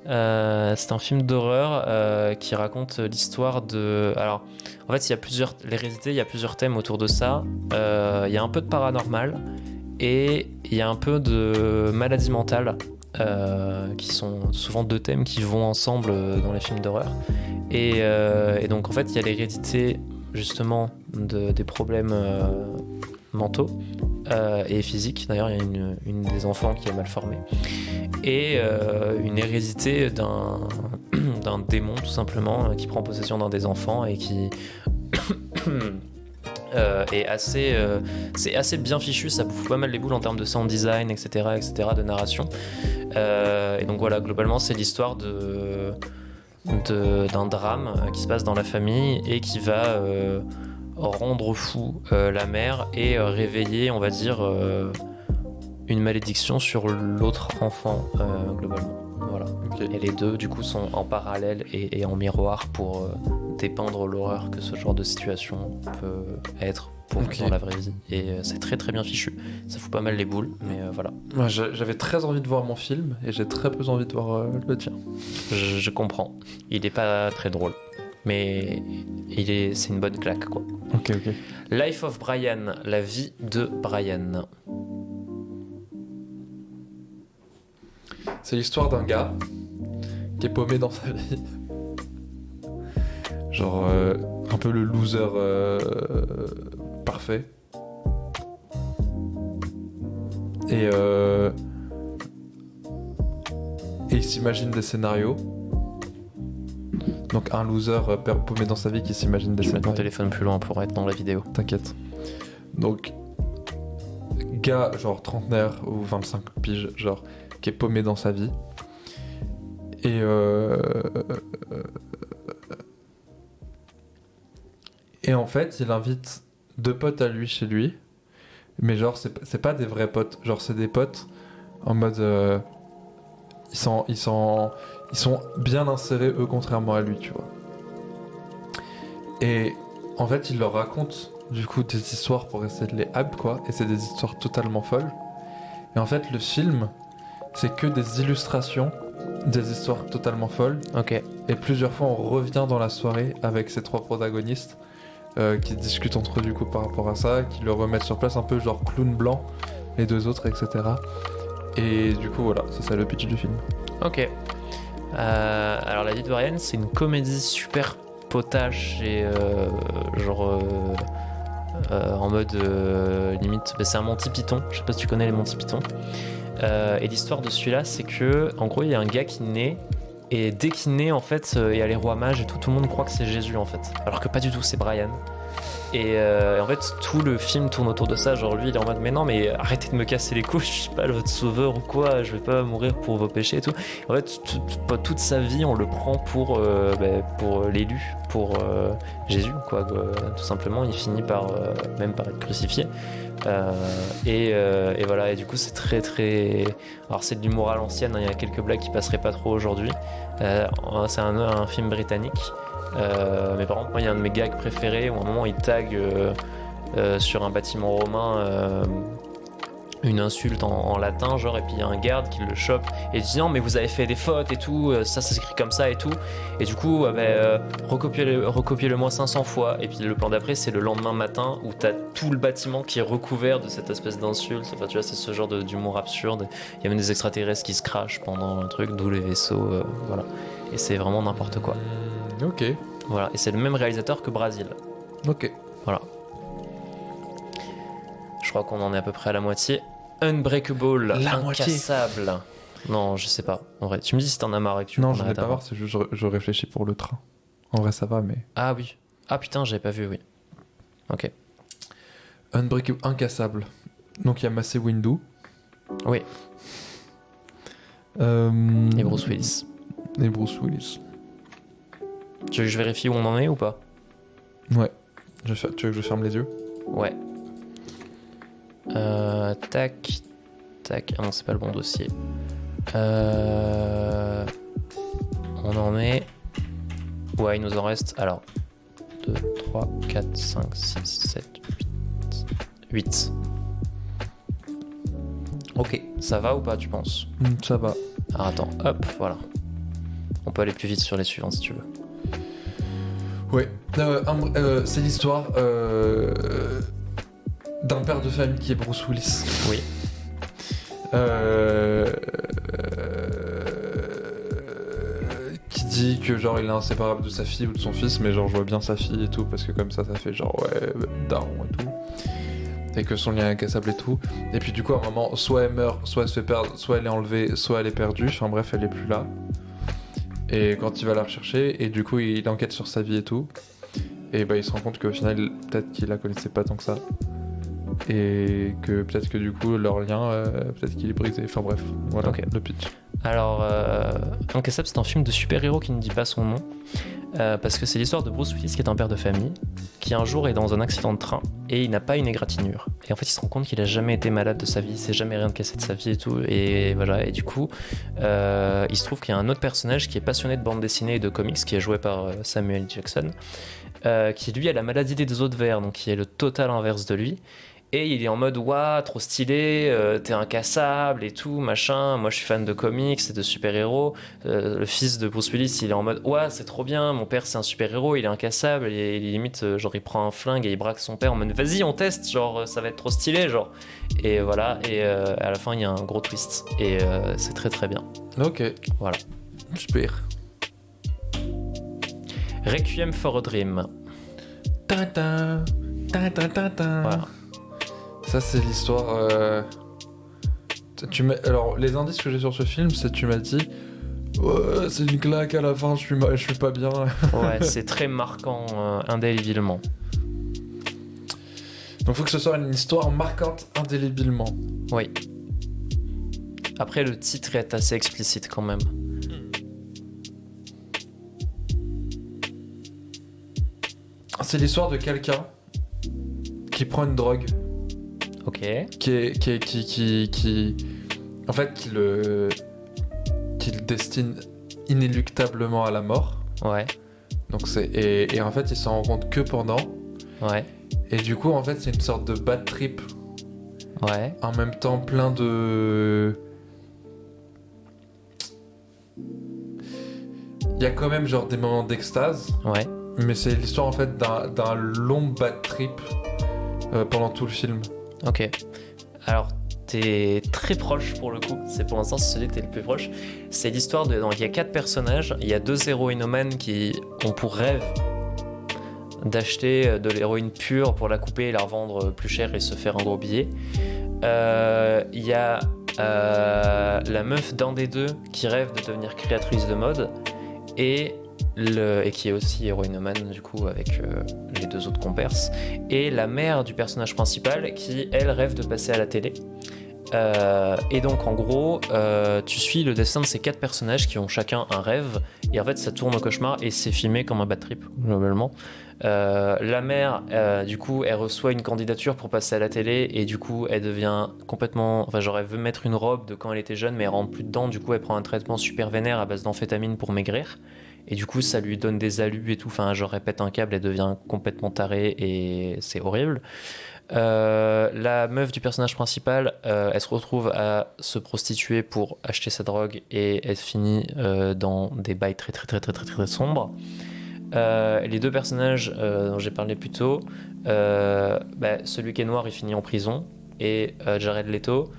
C'est un film d'horreur qui raconte l'histoire de... Alors, en fait, l'hérédité, il y a plusieurs thèmes autour de ça. Il y a un peu de paranormal et il y a un peu de maladie mentale, qui sont souvent deux thèmes qui vont ensemble dans les films d'horreur. Et donc, en fait, il y a l'hérédité, justement, des problèmes mentaux et physiques. D'ailleurs, il y a une des enfants qui est mal formée. Et une hérédité d'un démon, tout simplement, qui prend possession d'un des enfants et qui... c'est assez bien fichu, ça bouffe pas mal les boules en termes de sound design, etc., de narration. Et donc voilà, globalement, c'est l'histoire d'un drame qui se passe dans la famille et qui va rendre fou la mère et réveiller, on va dire, une malédiction sur l'autre enfant, globalement. Voilà. Okay. Et les deux, du coup, sont en parallèle et en miroir pour dépeindre l'horreur que ce genre de situation peut être dans la vraie vie. Et c'est très très bien fichu. Ça fout pas mal les boules, mais voilà. Moi, j'avais très envie de voir mon film et j'ai très peu envie de voir le tien. Je comprends. Il est pas très drôle, mais c'est une bonne claque, quoi. Ok. Life of Brian, la vie de Brian. C'est l'histoire d'un gars qui est paumé dans sa vie. Genre un peu le loser parfait. Et il s'imagine des scénarios. Donc un loser paumé dans sa vie qui s'imagine des Je mets scénarios. ton téléphone plus loin pour être dans la vidéo. T'inquiète. Donc gars genre trentenaire ou 25 piges genre qui est paumé dans sa vie. Et en fait, il invite 2 potes à lui chez lui. Mais genre, c'est pas des vrais potes. Genre, c'est des potes en mode... ils sont bien insérés, eux, contrairement à lui, tu vois. Et en fait, il leur raconte, du coup, des histoires pour essayer de les hype, quoi. Et c'est des histoires totalement folles. Et en fait, le film, c'est que des illustrations, des histoires totalement folles. Ok. Et plusieurs fois, on revient dans la soirée avec ces 3 protagonistes qui discutent entre eux du coup par rapport à ça, qui le remettent sur place, un peu genre clown blanc, les 2 autres, etc. Et du coup, voilà, c'est ça le pitch du film. Ok. Alors, La vie de Brian, c'est une comédie super potache et en mode limite. C'est un Monty Python. Je sais pas si tu connais les Monty Python. Et l'histoire de celui-là, c'est que, en gros, il y a un gars qui naît. Et dès qu'il naît, en fait, il y a les rois mages et tout le monde croit que c'est Jésus, en fait. Alors que pas du tout, c'est Brian. Et en fait, tout le film tourne autour de ça. Genre, lui, il est en mode, mais non, mais arrêtez de me casser les couilles, je suis pas votre sauveur ou quoi, je vais pas mourir pour vos péchés et tout. En fait, toute sa vie, on le prend pour l'élu, pour Jésus, quoi. Tout simplement, il finit même par être crucifié. Et voilà, et du coup, c'est très très. Alors, c'est de l'humour à l'ancienne, hein, il y a quelques blagues qui passeraient pas trop aujourd'hui. C'est un film britannique. Mais par exemple, moi, il y a un de mes gags préférés où à un moment il tag sur un bâtiment romain une insulte en latin, genre, et puis il y a un garde qui le chope et il dit non, mais vous avez fait des fautes et tout, ça s'écrit comme ça et tout. Et du coup, recopiez-le moi 500 fois. Et puis le plan d'après, c'est le lendemain matin où t'as tout le bâtiment qui est recouvert de cette espèce d'insulte. Enfin, tu vois, c'est ce genre d'humour absurde. Il y a même des extraterrestres qui se crachent pendant un truc, d'où les vaisseaux, voilà. Et c'est vraiment n'importe quoi. Ok. Voilà, et c'est le même réalisateur que Brasil. Ok. Voilà. Je crois qu'on en est à peu près à la moitié. Unbreakable, incassable. Non, je sais pas. En vrai, tu me dis si t'en as marre et que tu veux Non, qu'on je n'ai arrête pas voir, c'est juste je réfléchis pour le train. En vrai, ça va, mais... Ah oui. Ah putain, j'avais pas vu, oui. Ok. Unbreakable, incassable. Donc il y a Massey Windu. Oui. Et Bruce Willis. Et Bruce Willis. Tu veux que je vérifie où on en est ou pas? Ouais. Tu veux que je ferme les yeux? Ouais. Tac. Tac. Ah non, c'est pas le bon dossier. On en est... Ouais, il nous en reste... Alors... 2, 3, 4, 5, 6, 7, 8. Ok. Ça va ou pas, tu penses? Ça va. Alors attends, hop, voilà. On peut aller plus vite sur les suivants si tu veux. Ouais. C'est l'histoire d'un père de famille qui est Bruce Willis. Oui. Qui dit que genre il est inséparable de sa fille ou de son fils, mais genre je vois bien sa fille et tout, parce que comme ça fait genre ouais, daron et tout. Et que son lien est incassable et tout. Et puis du coup à un moment, soit elle meurt, soit elle se fait perdre, soit elle est enlevée, soit elle est perdue. Enfin bref, elle est plus là. Et quand il va la rechercher, et du coup il enquête sur sa vie et tout. Et bah il se rend compte qu'au final, peut-être qu'il la connaissait pas tant que ça. Et que peut-être que du coup leur lien, peut-être qu'il est brisé. Enfin bref, voilà le pitch. Alors, Incassable, c'est un film de super-héros qui ne dit pas son nom. Parce que c'est l'histoire de Bruce Willis qui est un père de famille qui un jour est dans un accident de train et il n'a pas une égratignure et en fait il se rend compte qu'il a jamais été malade de sa vie, il s'est jamais rien de cassé de sa vie et tout, et voilà, et du coup il se trouve qu'il y a un autre personnage qui est passionné de bande dessinée et de comics qui est joué par Samuel Jackson qui lui a la maladie des os de verre, donc qui est le total inverse de lui. Et il est en mode ouah, trop stylé, t'es incassable et tout, machin. Moi je suis fan de comics et de super-héros. Le fils de Bruce Willis, il est en mode ouah, c'est trop bien, mon père c'est un super-héros, il est incassable. Et limite, genre il prend un flingue et il braque son père en mode vas-y, on teste, genre ça va être trop stylé, genre. Et voilà, et à la fin il y a un gros twist. Et c'est très très bien. Ok. Voilà. Super. Requiem for a Dream. Tintin. Tintin, tintin. Voilà. Ça, c'est l'histoire. Alors, les indices que j'ai sur ce film, c'est tu m'as dit. Ouais, c'est une claque à la fin, je suis pas bien. Ouais, c'est très marquant, indéléblement. Donc, faut que ce soit une histoire marquante indéléblement. Oui. Après, le titre est assez explicite quand même. C'est l'histoire de quelqu'un qui prend une drogue. Ok. Qui en fait, qui le destine inéluctablement à la mort. Ouais. Donc et en fait, il s'en rend compte que pendant. Ouais. Et du coup, en fait, c'est une sorte de bad trip. Ouais. En même temps, plein de. Il y a quand même genre des moments d'extase. Ouais. Mais c'est l'histoire en fait d'un long bad trip pendant tout le film. Ok. Alors, t'es très proche pour le coup. C'est pour l'instant celui que t'es le plus proche. C'est l'histoire de. Donc, il y a 4 personnages. Il y a 2 héroïnomanes qui ont pour rêve d'acheter de l'héroïne pure pour la couper et la revendre plus cher et se faire un gros billet. Il y a la meuf d'un des deux qui rêve de devenir créatrice de mode et qui est aussi héroïnomane du coup avec les 2 autres compères, et la mère du personnage principal qui elle rêve de passer à la télé. Et donc en gros tu suis le destin de ces 4 personnages qui ont chacun un rêve et en fait ça tourne au cauchemar et c'est filmé comme un bad trip globalement. La mère du coup elle reçoit une candidature pour passer à la télé et du coup elle devient complètement, enfin genre elle veut mettre une robe de quand elle était jeune mais elle rentre plus dedans, du coup elle prend un traitement super vénère à base d'amphétamine pour maigrir et du coup ça lui donne des alus et tout, enfin genre elle pète un câble, elle devient complètement tarée et c'est horrible. La meuf du personnage principal, elle se retrouve à se prostituer pour acheter sa drogue et elle finit dans des bails très très très très très très sombres. Les 2 personnages dont j'ai parlé plus tôt, celui qui est noir il finit en prison et Jared Leto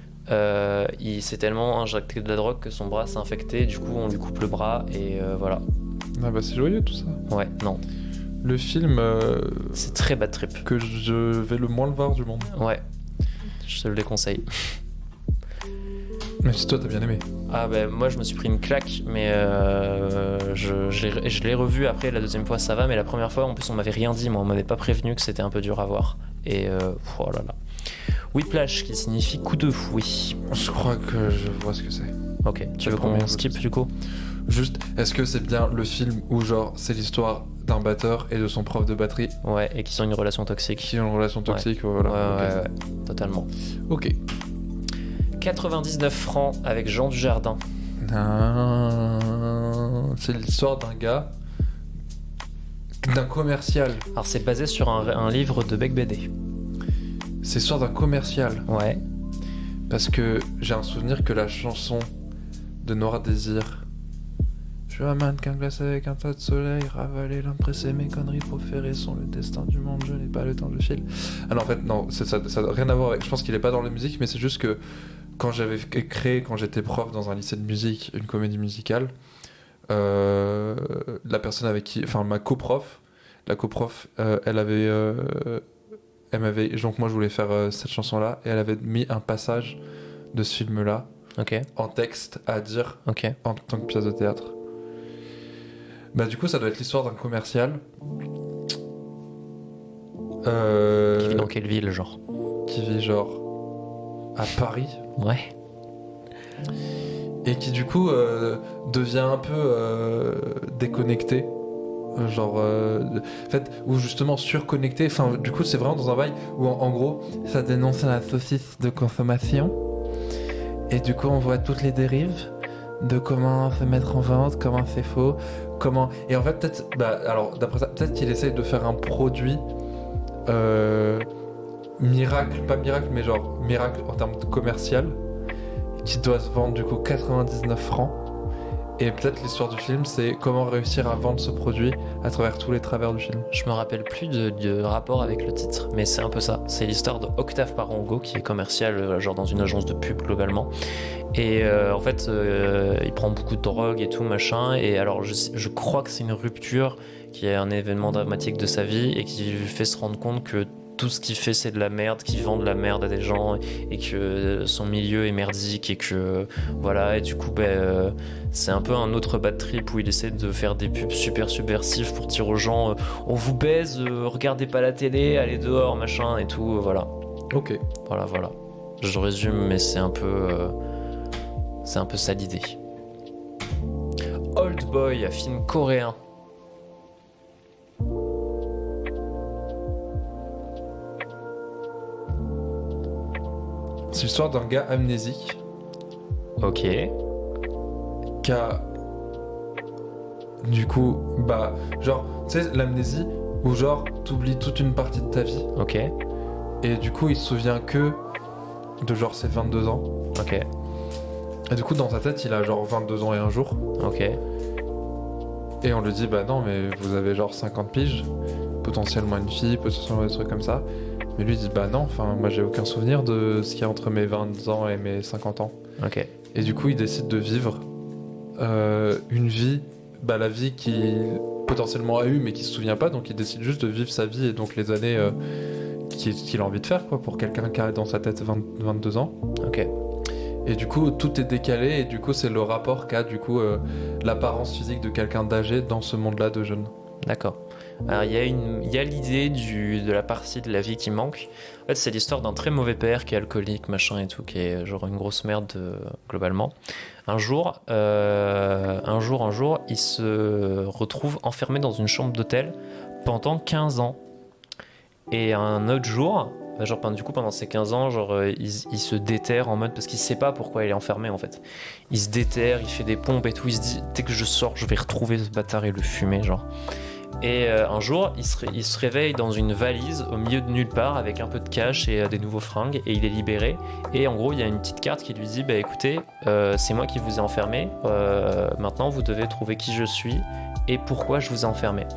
il s'est tellement injecté de la drogue que son bras s'est infecté, du coup on lui coupe le bras et voilà. Ah bah c'est joyeux tout ça. Ouais, non. Le film c'est très bad trip. Que je vais le moins le voir du monde. Ouais, je te le déconseille. Même si toi t'as bien aimé. Ah bah moi je me suis pris une claque, mais je l'ai revu après, la deuxième fois ça va, mais la première fois en plus on m'avait rien dit, moi on m'avait pas prévenu que c'était un peu dur à voir. Et oh là là. Whiplash qui signifie coup de fouet. Je crois que je vois ce que c'est. Ok, tu veux qu'on skip du coup ? Juste, est-ce que c'est bien le film où genre c'est l'histoire d'un batteur et de son prof de batterie ? Ouais, et qui ont une relation toxique. Qui ont une relation toxique, ouais. Voilà. Ouais, totalement. Ok. 99 francs avec Jean Dujardin. C'est l'histoire d'un gars, d'un commercial. Alors c'est basé sur un livre de Beck BD. C'est l'histoire d'un commercial. Ouais. Parce que j'ai un souvenir que la chanson de Noir Désir, je suis un mannequin glacé avec un tas de soleil, ravaler, l'impresser, mes conneries proférées sont le destin du monde, je n'ai pas le temps de fil. Ah non, en fait, non, ça n'a rien à voir avec. Je pense qu'il est pas dans la musique, mais c'est juste que quand j'avais créé, quand j'étais prof dans un lycée de musique, une comédie musicale, la personne avec qui, enfin ma coprof, elle m'avait, donc moi je voulais faire cette chanson-là, et elle avait mis un passage de ce film-là, en texte à dire, en tant que pièce de théâtre. Bah du coup ça doit être l'histoire d'un commercial. Qui vit dans quelle ville genre ? Qui vit genre à Paris. Ouais. Et qui du coup devient un peu déconnecté. Genre en fait, ou justement surconnecté. Enfin du coup c'est vraiment dans un bail où en gros ça dénonce la saucisse de consommation. Et du coup on voit toutes les dérives de comment se mettre en vente, comment c'est faux, comment... Et en fait, peut-être, alors d'après ça, peut-être qu'il essaye de faire un produit miracle, pas miracle, mais genre miracle en termes de commercial, qui doit se vendre du coup 99 francs. Et peut-être l'histoire du film, c'est comment réussir à vendre ce produit à travers tous les travers du film. Je me rappelle plus de rapport avec le titre, mais c'est un peu ça. C'est l'histoire de Octave Parango, qui est commercial, genre dans une agence de pub globalement. Et en fait, il prend beaucoup de drogue et tout, machin. Et alors, je crois que c'est une rupture qui est un événement dramatique de sa vie et qui lui fait se rendre compte que tout ce qu'il fait c'est de la merde, qu'il vend de la merde à des gens et que son milieu est merdique et que voilà, et du coup c'est un peu un autre bad trip où il essaie de faire des pubs super subversives pour dire aux gens on vous baise, regardez pas la télé, allez dehors, machin et tout, voilà. Ok. Voilà. Je résume, mais c'est un peu ça l'idée. Old Boy, un film coréen. C'est l'histoire d'un gars amnésique Ok. qui a du coup, genre, tu sais, l'amnésie où genre t'oublies toute une partie de ta vie Ok. et du coup il se souvient que de genre ses 22 ans. Ok. Et du coup dans sa tête il a genre 22 ans et un jour. Ok. Et on lui dit bah non mais vous avez genre 50 piges, potentiellement une fille, potentiellement des trucs comme ça. Mais lui il dit bah non, enfin moi j'ai aucun souvenir de ce qu'il y a entre mes 20 ans et mes 50 ans. Ok. Et du coup il décide de vivre une vie, la vie qu'il potentiellement a eu mais qu'il se souvient pas, donc il décide juste de vivre sa vie et donc les années qu'il a envie de faire quoi, pour quelqu'un qui a dans sa tête 22 ans. Ok. Et du coup tout est décalé et du coup c'est le rapport qu'a du coup l'apparence physique de quelqu'un d'âgé dans ce monde-là de jeunes. D'accord. Alors il y a l'idée de la partie de la vie qui manque. En fait, c'est l'histoire d'un très mauvais père qui est alcoolique, machin et tout, qui est genre une grosse merde globalement. Un jour, il se retrouve enfermé dans une chambre d'hôtel pendant 15 ans. Et un autre jour, du coup pendant ces 15 ans, il se déterre en mode, parce qu'il sait pas pourquoi il est enfermé en fait. Il se déterre, il fait des pompes et tout, il se dit dès que je sors, je vais retrouver ce bâtard et le fumer genre. Et un jour, il se réveille dans une valise au milieu de nulle part avec un peu de cash et des nouveaux fringues et il est libéré. Et en gros, il y a une petite carte qui lui dit écoutez, c'est moi qui vous ai enfermé. Maintenant, vous devez trouver qui je suis et pourquoi je vous ai enfermé.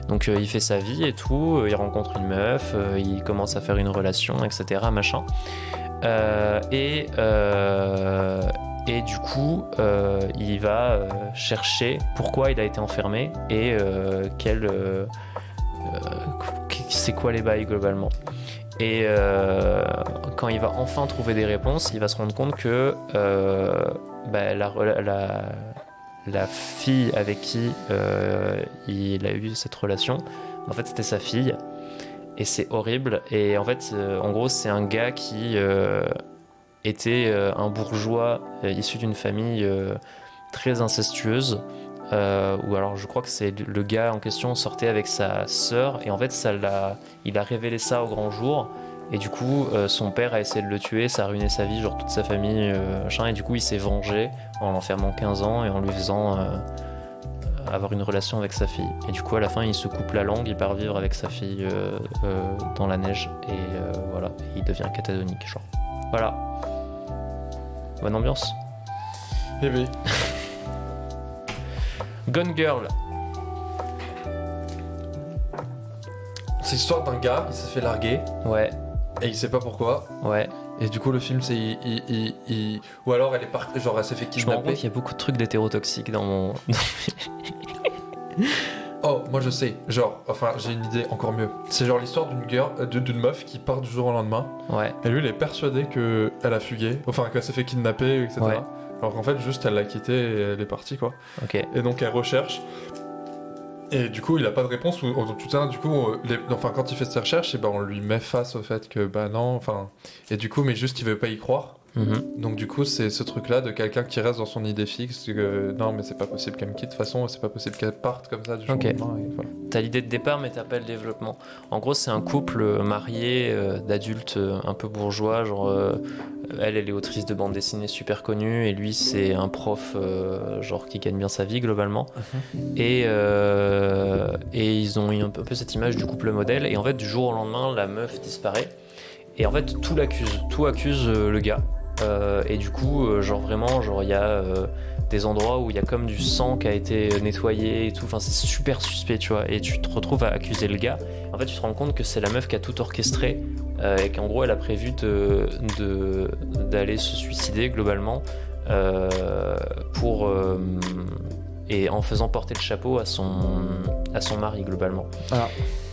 Donc, il fait sa vie et tout. Il rencontre une meuf, il commence à faire une relation, etc. Machin. Et du coup, il va chercher pourquoi il a été enfermé et c'est quoi les bails globalement. Et quand il va enfin trouver des réponses, il va se rendre compte que la fille avec qui il a eu cette relation, en fait c'était sa fille. Et c'est horrible. Et en fait, en gros, c'est un gars qui... était un bourgeois issu d'une famille très incestueuse, ou alors je crois que c'est le gars en question sortait avec sa sœur et en fait il a révélé ça au grand jour et du coup son père a essayé de le tuer, ça a ruiné sa vie, genre toute sa famille machin, et du coup il s'est vengé en l'enfermant 15 ans et en lui faisant avoir une relation avec sa fille. Et du coup à la fin il se coupe la langue, il part vivre avec sa fille dans la neige et voilà, il devient catatonique genre. Voilà. Bonne ambiance. Eh oui. Gone Girl. C'est l'histoire d'un gars, il s'est fait larguer. Ouais. Et il sait pas pourquoi. Ouais. Et du coup le film c'est ou alors elle est partie, genre elle s'est fait Je me rends compte kidnapper. qu'il y a beaucoup de trucs d'hétérotoxiques dans mon... Oh, moi je sais, j'ai une idée encore mieux. C'est genre l'histoire d'une meuf qui part du jour au lendemain. Ouais. Et lui, il est persuadé qu'elle a fugué, enfin qu'elle s'est fait kidnapper, etc. Ouais. Alors qu'en fait, juste elle l'a quitté et elle est partie, quoi. Ok. Et donc elle recherche. Et du coup, il a pas de réponse. Tout ça, du coup, quand il fait ses recherches, on lui met face au fait que non, enfin. Et du coup, mais juste il veut pas y croire. Mhm. Donc du coup, c'est ce truc-là de quelqu'un qui reste dans son idée fixe, que non mais c'est pas possible qu'elle me quitte, de toute façon c'est pas possible qu'elle parte comme ça du jour Ok. au lendemain, et voilà. T'as l'idée de départ, mais t'as pas le développement. En gros, c'est un couple marié d'adultes un peu bourgeois. Genre, elle est autrice de bande dessinée super connue, et lui, c'est un prof genre qui gagne bien sa vie globalement. Et ils ont eu un peu cette image du couple modèle. Et en fait, du jour au lendemain, la meuf disparaît. Et en fait, tout accuse le gars. Et du coup, genre vraiment, genre il y a des endroits où il y a comme du sang qui a été nettoyé et tout. Enfin, c'est super suspect, tu vois. Et tu te retrouves à accuser le gars. En fait, tu te rends compte que c'est la meuf qui a tout orchestré et qu'en gros, elle a prévu d'aller se suicider globalement pour et en faisant porter le chapeau à son mari globalement. Ah.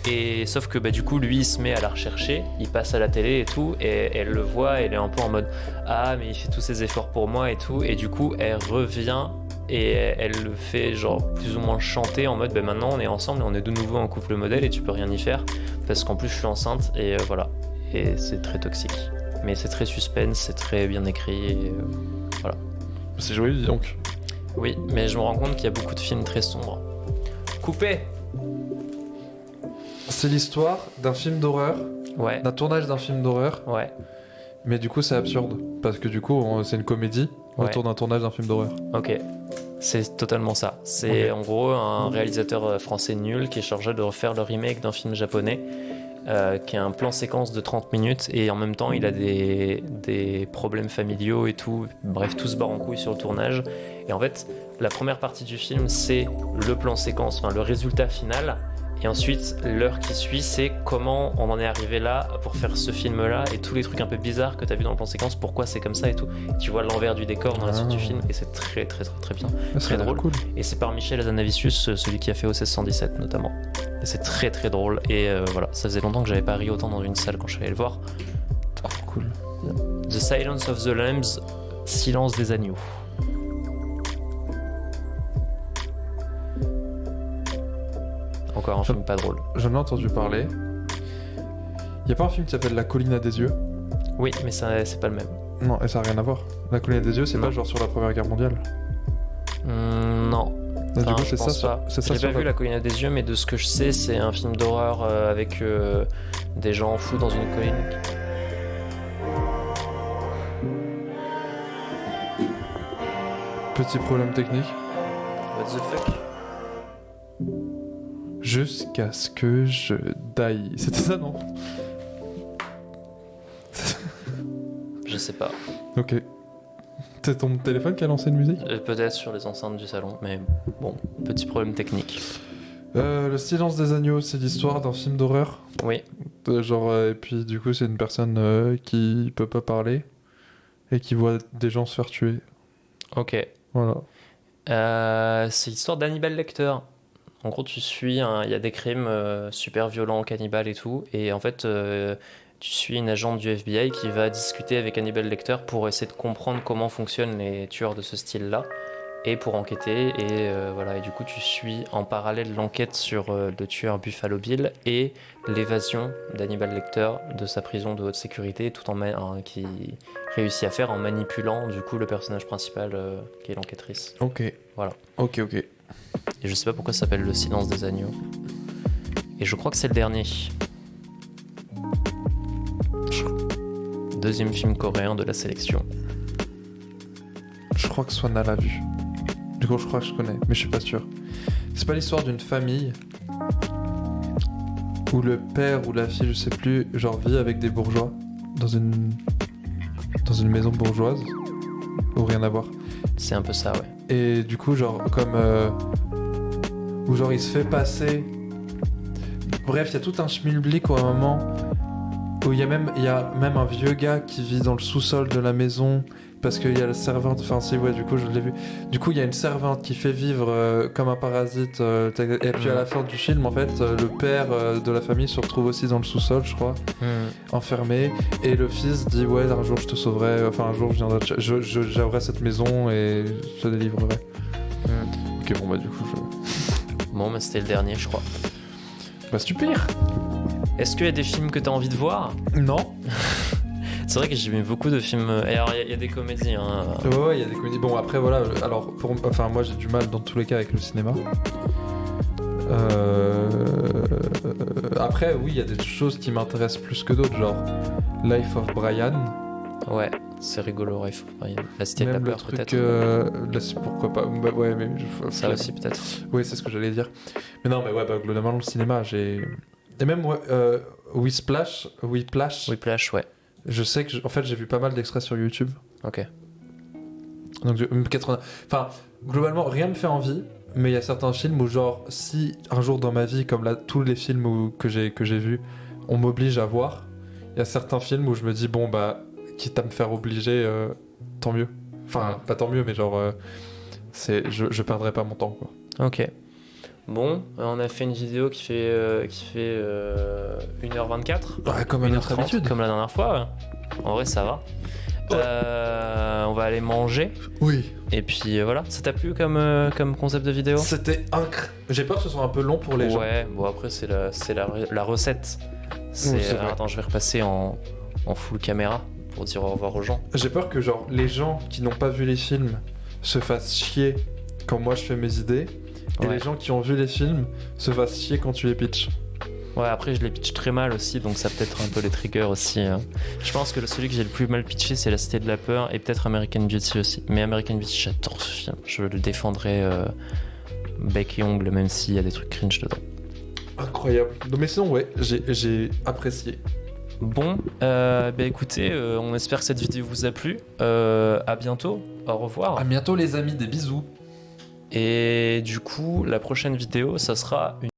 Et sauf que du coup lui il se met à la rechercher, il passe à la télé et tout, et elle le voit, elle est un peu en mode ah mais il fait tous ses efforts pour moi et tout, et du coup elle revient et elle le fait genre plus ou moins chanter en mode maintenant on est ensemble et on est de nouveau un couple modèle et tu peux rien y faire parce qu'en plus je suis enceinte et voilà, et c'est très toxique mais c'est très suspense, c'est très bien écrit et voilà. C'est joli, dis donc. Oui, mais je me rends compte qu'il y a beaucoup de films très sombres. Coupé. C'est l'histoire d'un film d'horreur, Ouais, d'un tournage d'un film d'horreur, ouais, mais du coup c'est absurde parce que du coup c'est une comédie autour d'un tournage d'un film d'horreur. ok. C'est totalement ça. C'est Ok. en gros un réalisateur français nul qui est chargé de refaire le remake d'un film japonais qui a un plan séquence de 30 minutes et en même temps il a des problèmes familiaux et tout. Bref, tout se barre en couille sur le tournage. Et en fait, la première partie du film, c'est le plan séquence, enfin le résultat final. Et ensuite, l'heure qui suit, c'est comment on en est arrivé là pour faire ce film-là et tous les trucs un peu bizarres que tu as vu dans le plan séquence, pourquoi c'est comme ça et tout. Tu vois l'envers du décor dans la suite du film et c'est très très très très bien. Très drôle. Cool. Et c'est par Michel Hazanavicius, celui qui a fait OSS 117 notamment. Et c'est très très drôle. Et voilà, ça faisait longtemps que j'avais pas ri autant dans une salle quand je suis allé le voir. Cool. The Silence of the Lambs, Silence des agneaux. Encore un film pas drôle. J'en ai entendu parler. Y a pas un film qui s'appelle La colline à des yeux? Oui, mais ça, c'est pas le même. Non, et ça a rien à voir. La colline à des yeux, c'est Non. pas genre sur la Première Guerre mondiale. Non. Et du Enfin, coup, je pense pas. c'est ça J'ai sur pas vu La colline à des yeux, mais de ce que je sais, c'est un film d'horreur avec des gens fous dans une colline. Petit problème technique. What the fuck? Jusqu'à ce que je die. C'était ça, non? Je sais pas. Ok. C'est ton téléphone qui a lancé une musique? Peut-être sur les enceintes du salon, mais bon, petit problème technique. Le silence des agneaux, c'est l'histoire d'un film d'horreur. Oui. Et puis du coup, c'est une personne qui peut pas parler et qui voit des gens se faire tuer. Ok. Voilà. C'est l'histoire d'Hannibal Lecter. En gros, tu suis, il y a des crimes super violents, cannibales et tout, et en fait, tu suis une agente du FBI qui va discuter avec Hannibal Lecter pour essayer de comprendre comment fonctionnent les tueurs de ce style-là, et pour enquêter, et voilà. Et du coup, tu suis en parallèle l'enquête sur le tueur Buffalo Bill et l'évasion d'Hannibal Lecter de sa prison de haute sécurité, tout en qui réussit à faire en manipulant du coup le personnage principal qui est l'enquêtrice. Ok. Voilà. Ok. Et je sais pas pourquoi ça s'appelle Le Silence des Agneaux. Et je crois que c'est le dernier. Deuxième film coréen de la sélection. Je crois que Swana l'a vu. Du coup, je crois que je connais, mais je suis pas sûr. C'est pas l'histoire d'une famille où le père ou la fille, je sais plus, genre vit avec des bourgeois dans une maison bourgeoise ou rien à voir. C'est un peu ça, ouais. Et du coup, genre, comme. Où genre, il se fait passer. Bref, il y a tout un schmilblick à un moment où il y a même un vieux gars qui vit dans le sous-sol de la maison parce qu'il y a la servante. Enfin, si, ouais, du coup, je l'ai vu. Du coup, il y a une servante qui fait vivre comme un parasite. Et puis à la fin du film, en fait, le père de la famille se retrouve aussi dans le sous-sol, je crois, enfermé. Et le fils dit ouais, un jour je te sauverai. Enfin, un jour je viendrai, j'aurai cette maison et je te délivrerai. Ok, bon bah du coup, Bon, mais c'était le dernier, je crois. bah super. Est-ce qu'il y a des films que t'as envie de voir? Non. C'est vrai que j'ai vu beaucoup de films. Et alors, il y a des comédies. Hein. Ouais, il y a des comédies. Bon, après, voilà. Alors, moi, j'ai du mal dans tous les cas avec le cinéma. Après, oui, il y a des choses qui m'intéressent plus que d'autres, genre Life of Brian. Ouais, c'est rigolo, Life of Brian. La Cité de la Même le Peur, truc, peut-être. là, pourquoi pas. Bah, ouais, mais Ça aussi, peut-être. Oui, c'est ce que j'allais dire. Mais non, mais ouais, globalement, le cinéma, j'ai. Et même Whiplash, Whiplash, ouais. je sais que, en fait, j'ai vu pas mal d'extraits sur YouTube. Ok. Donc, 80. Enfin, globalement, rien me fait envie. Mais il y a certains films où, genre, si un jour dans ma vie, comme là, tous les films que j'ai vus, on m'oblige à voir, il y a certains films où je me dis, bon, bah, quitte à me faire obliger, tant mieux. Enfin, pas tant mieux, mais genre, je perdrai pas mon temps, quoi. Ok. Bon, on a fait une vidéo qui fait 1h24. Ouais, comme à notre 1h30, habitude. comme la dernière fois. Ouais. En vrai, ça va. On va aller manger. Oui. Et puis voilà. Ça t'a plu comme concept de vidéo? C'était incroyable. J'ai peur que ce soit un peu long pour les gens. Ouais, bon après c'est la recette. C'est vrai. Attends, je vais repasser en full caméra pour dire au revoir aux gens. J'ai peur que genre les gens qui n'ont pas vu les films se fassent chier quand moi je fais mes idées, et Ouais. les gens qui ont vu les films se fassent chier quand tu les pitches. Ouais, après je les pitch très mal aussi, donc ça peut-être un peu les triggers aussi. Hein. Je pense que celui que j'ai le plus mal pitché, c'est La Cité de la Peur, et peut-être American Beauty aussi. Mais American Beauty, j'adore ce film. Je le défendrai bec et ongle, même s'il y a des trucs cringe dedans. Incroyable. Non, mais sinon, ouais, j'ai apprécié. Bon, bah écoutez, on espère que cette vidéo vous a plu. À bientôt, au revoir. À bientôt les amis, des bisous. Et du coup, la prochaine vidéo, ça sera une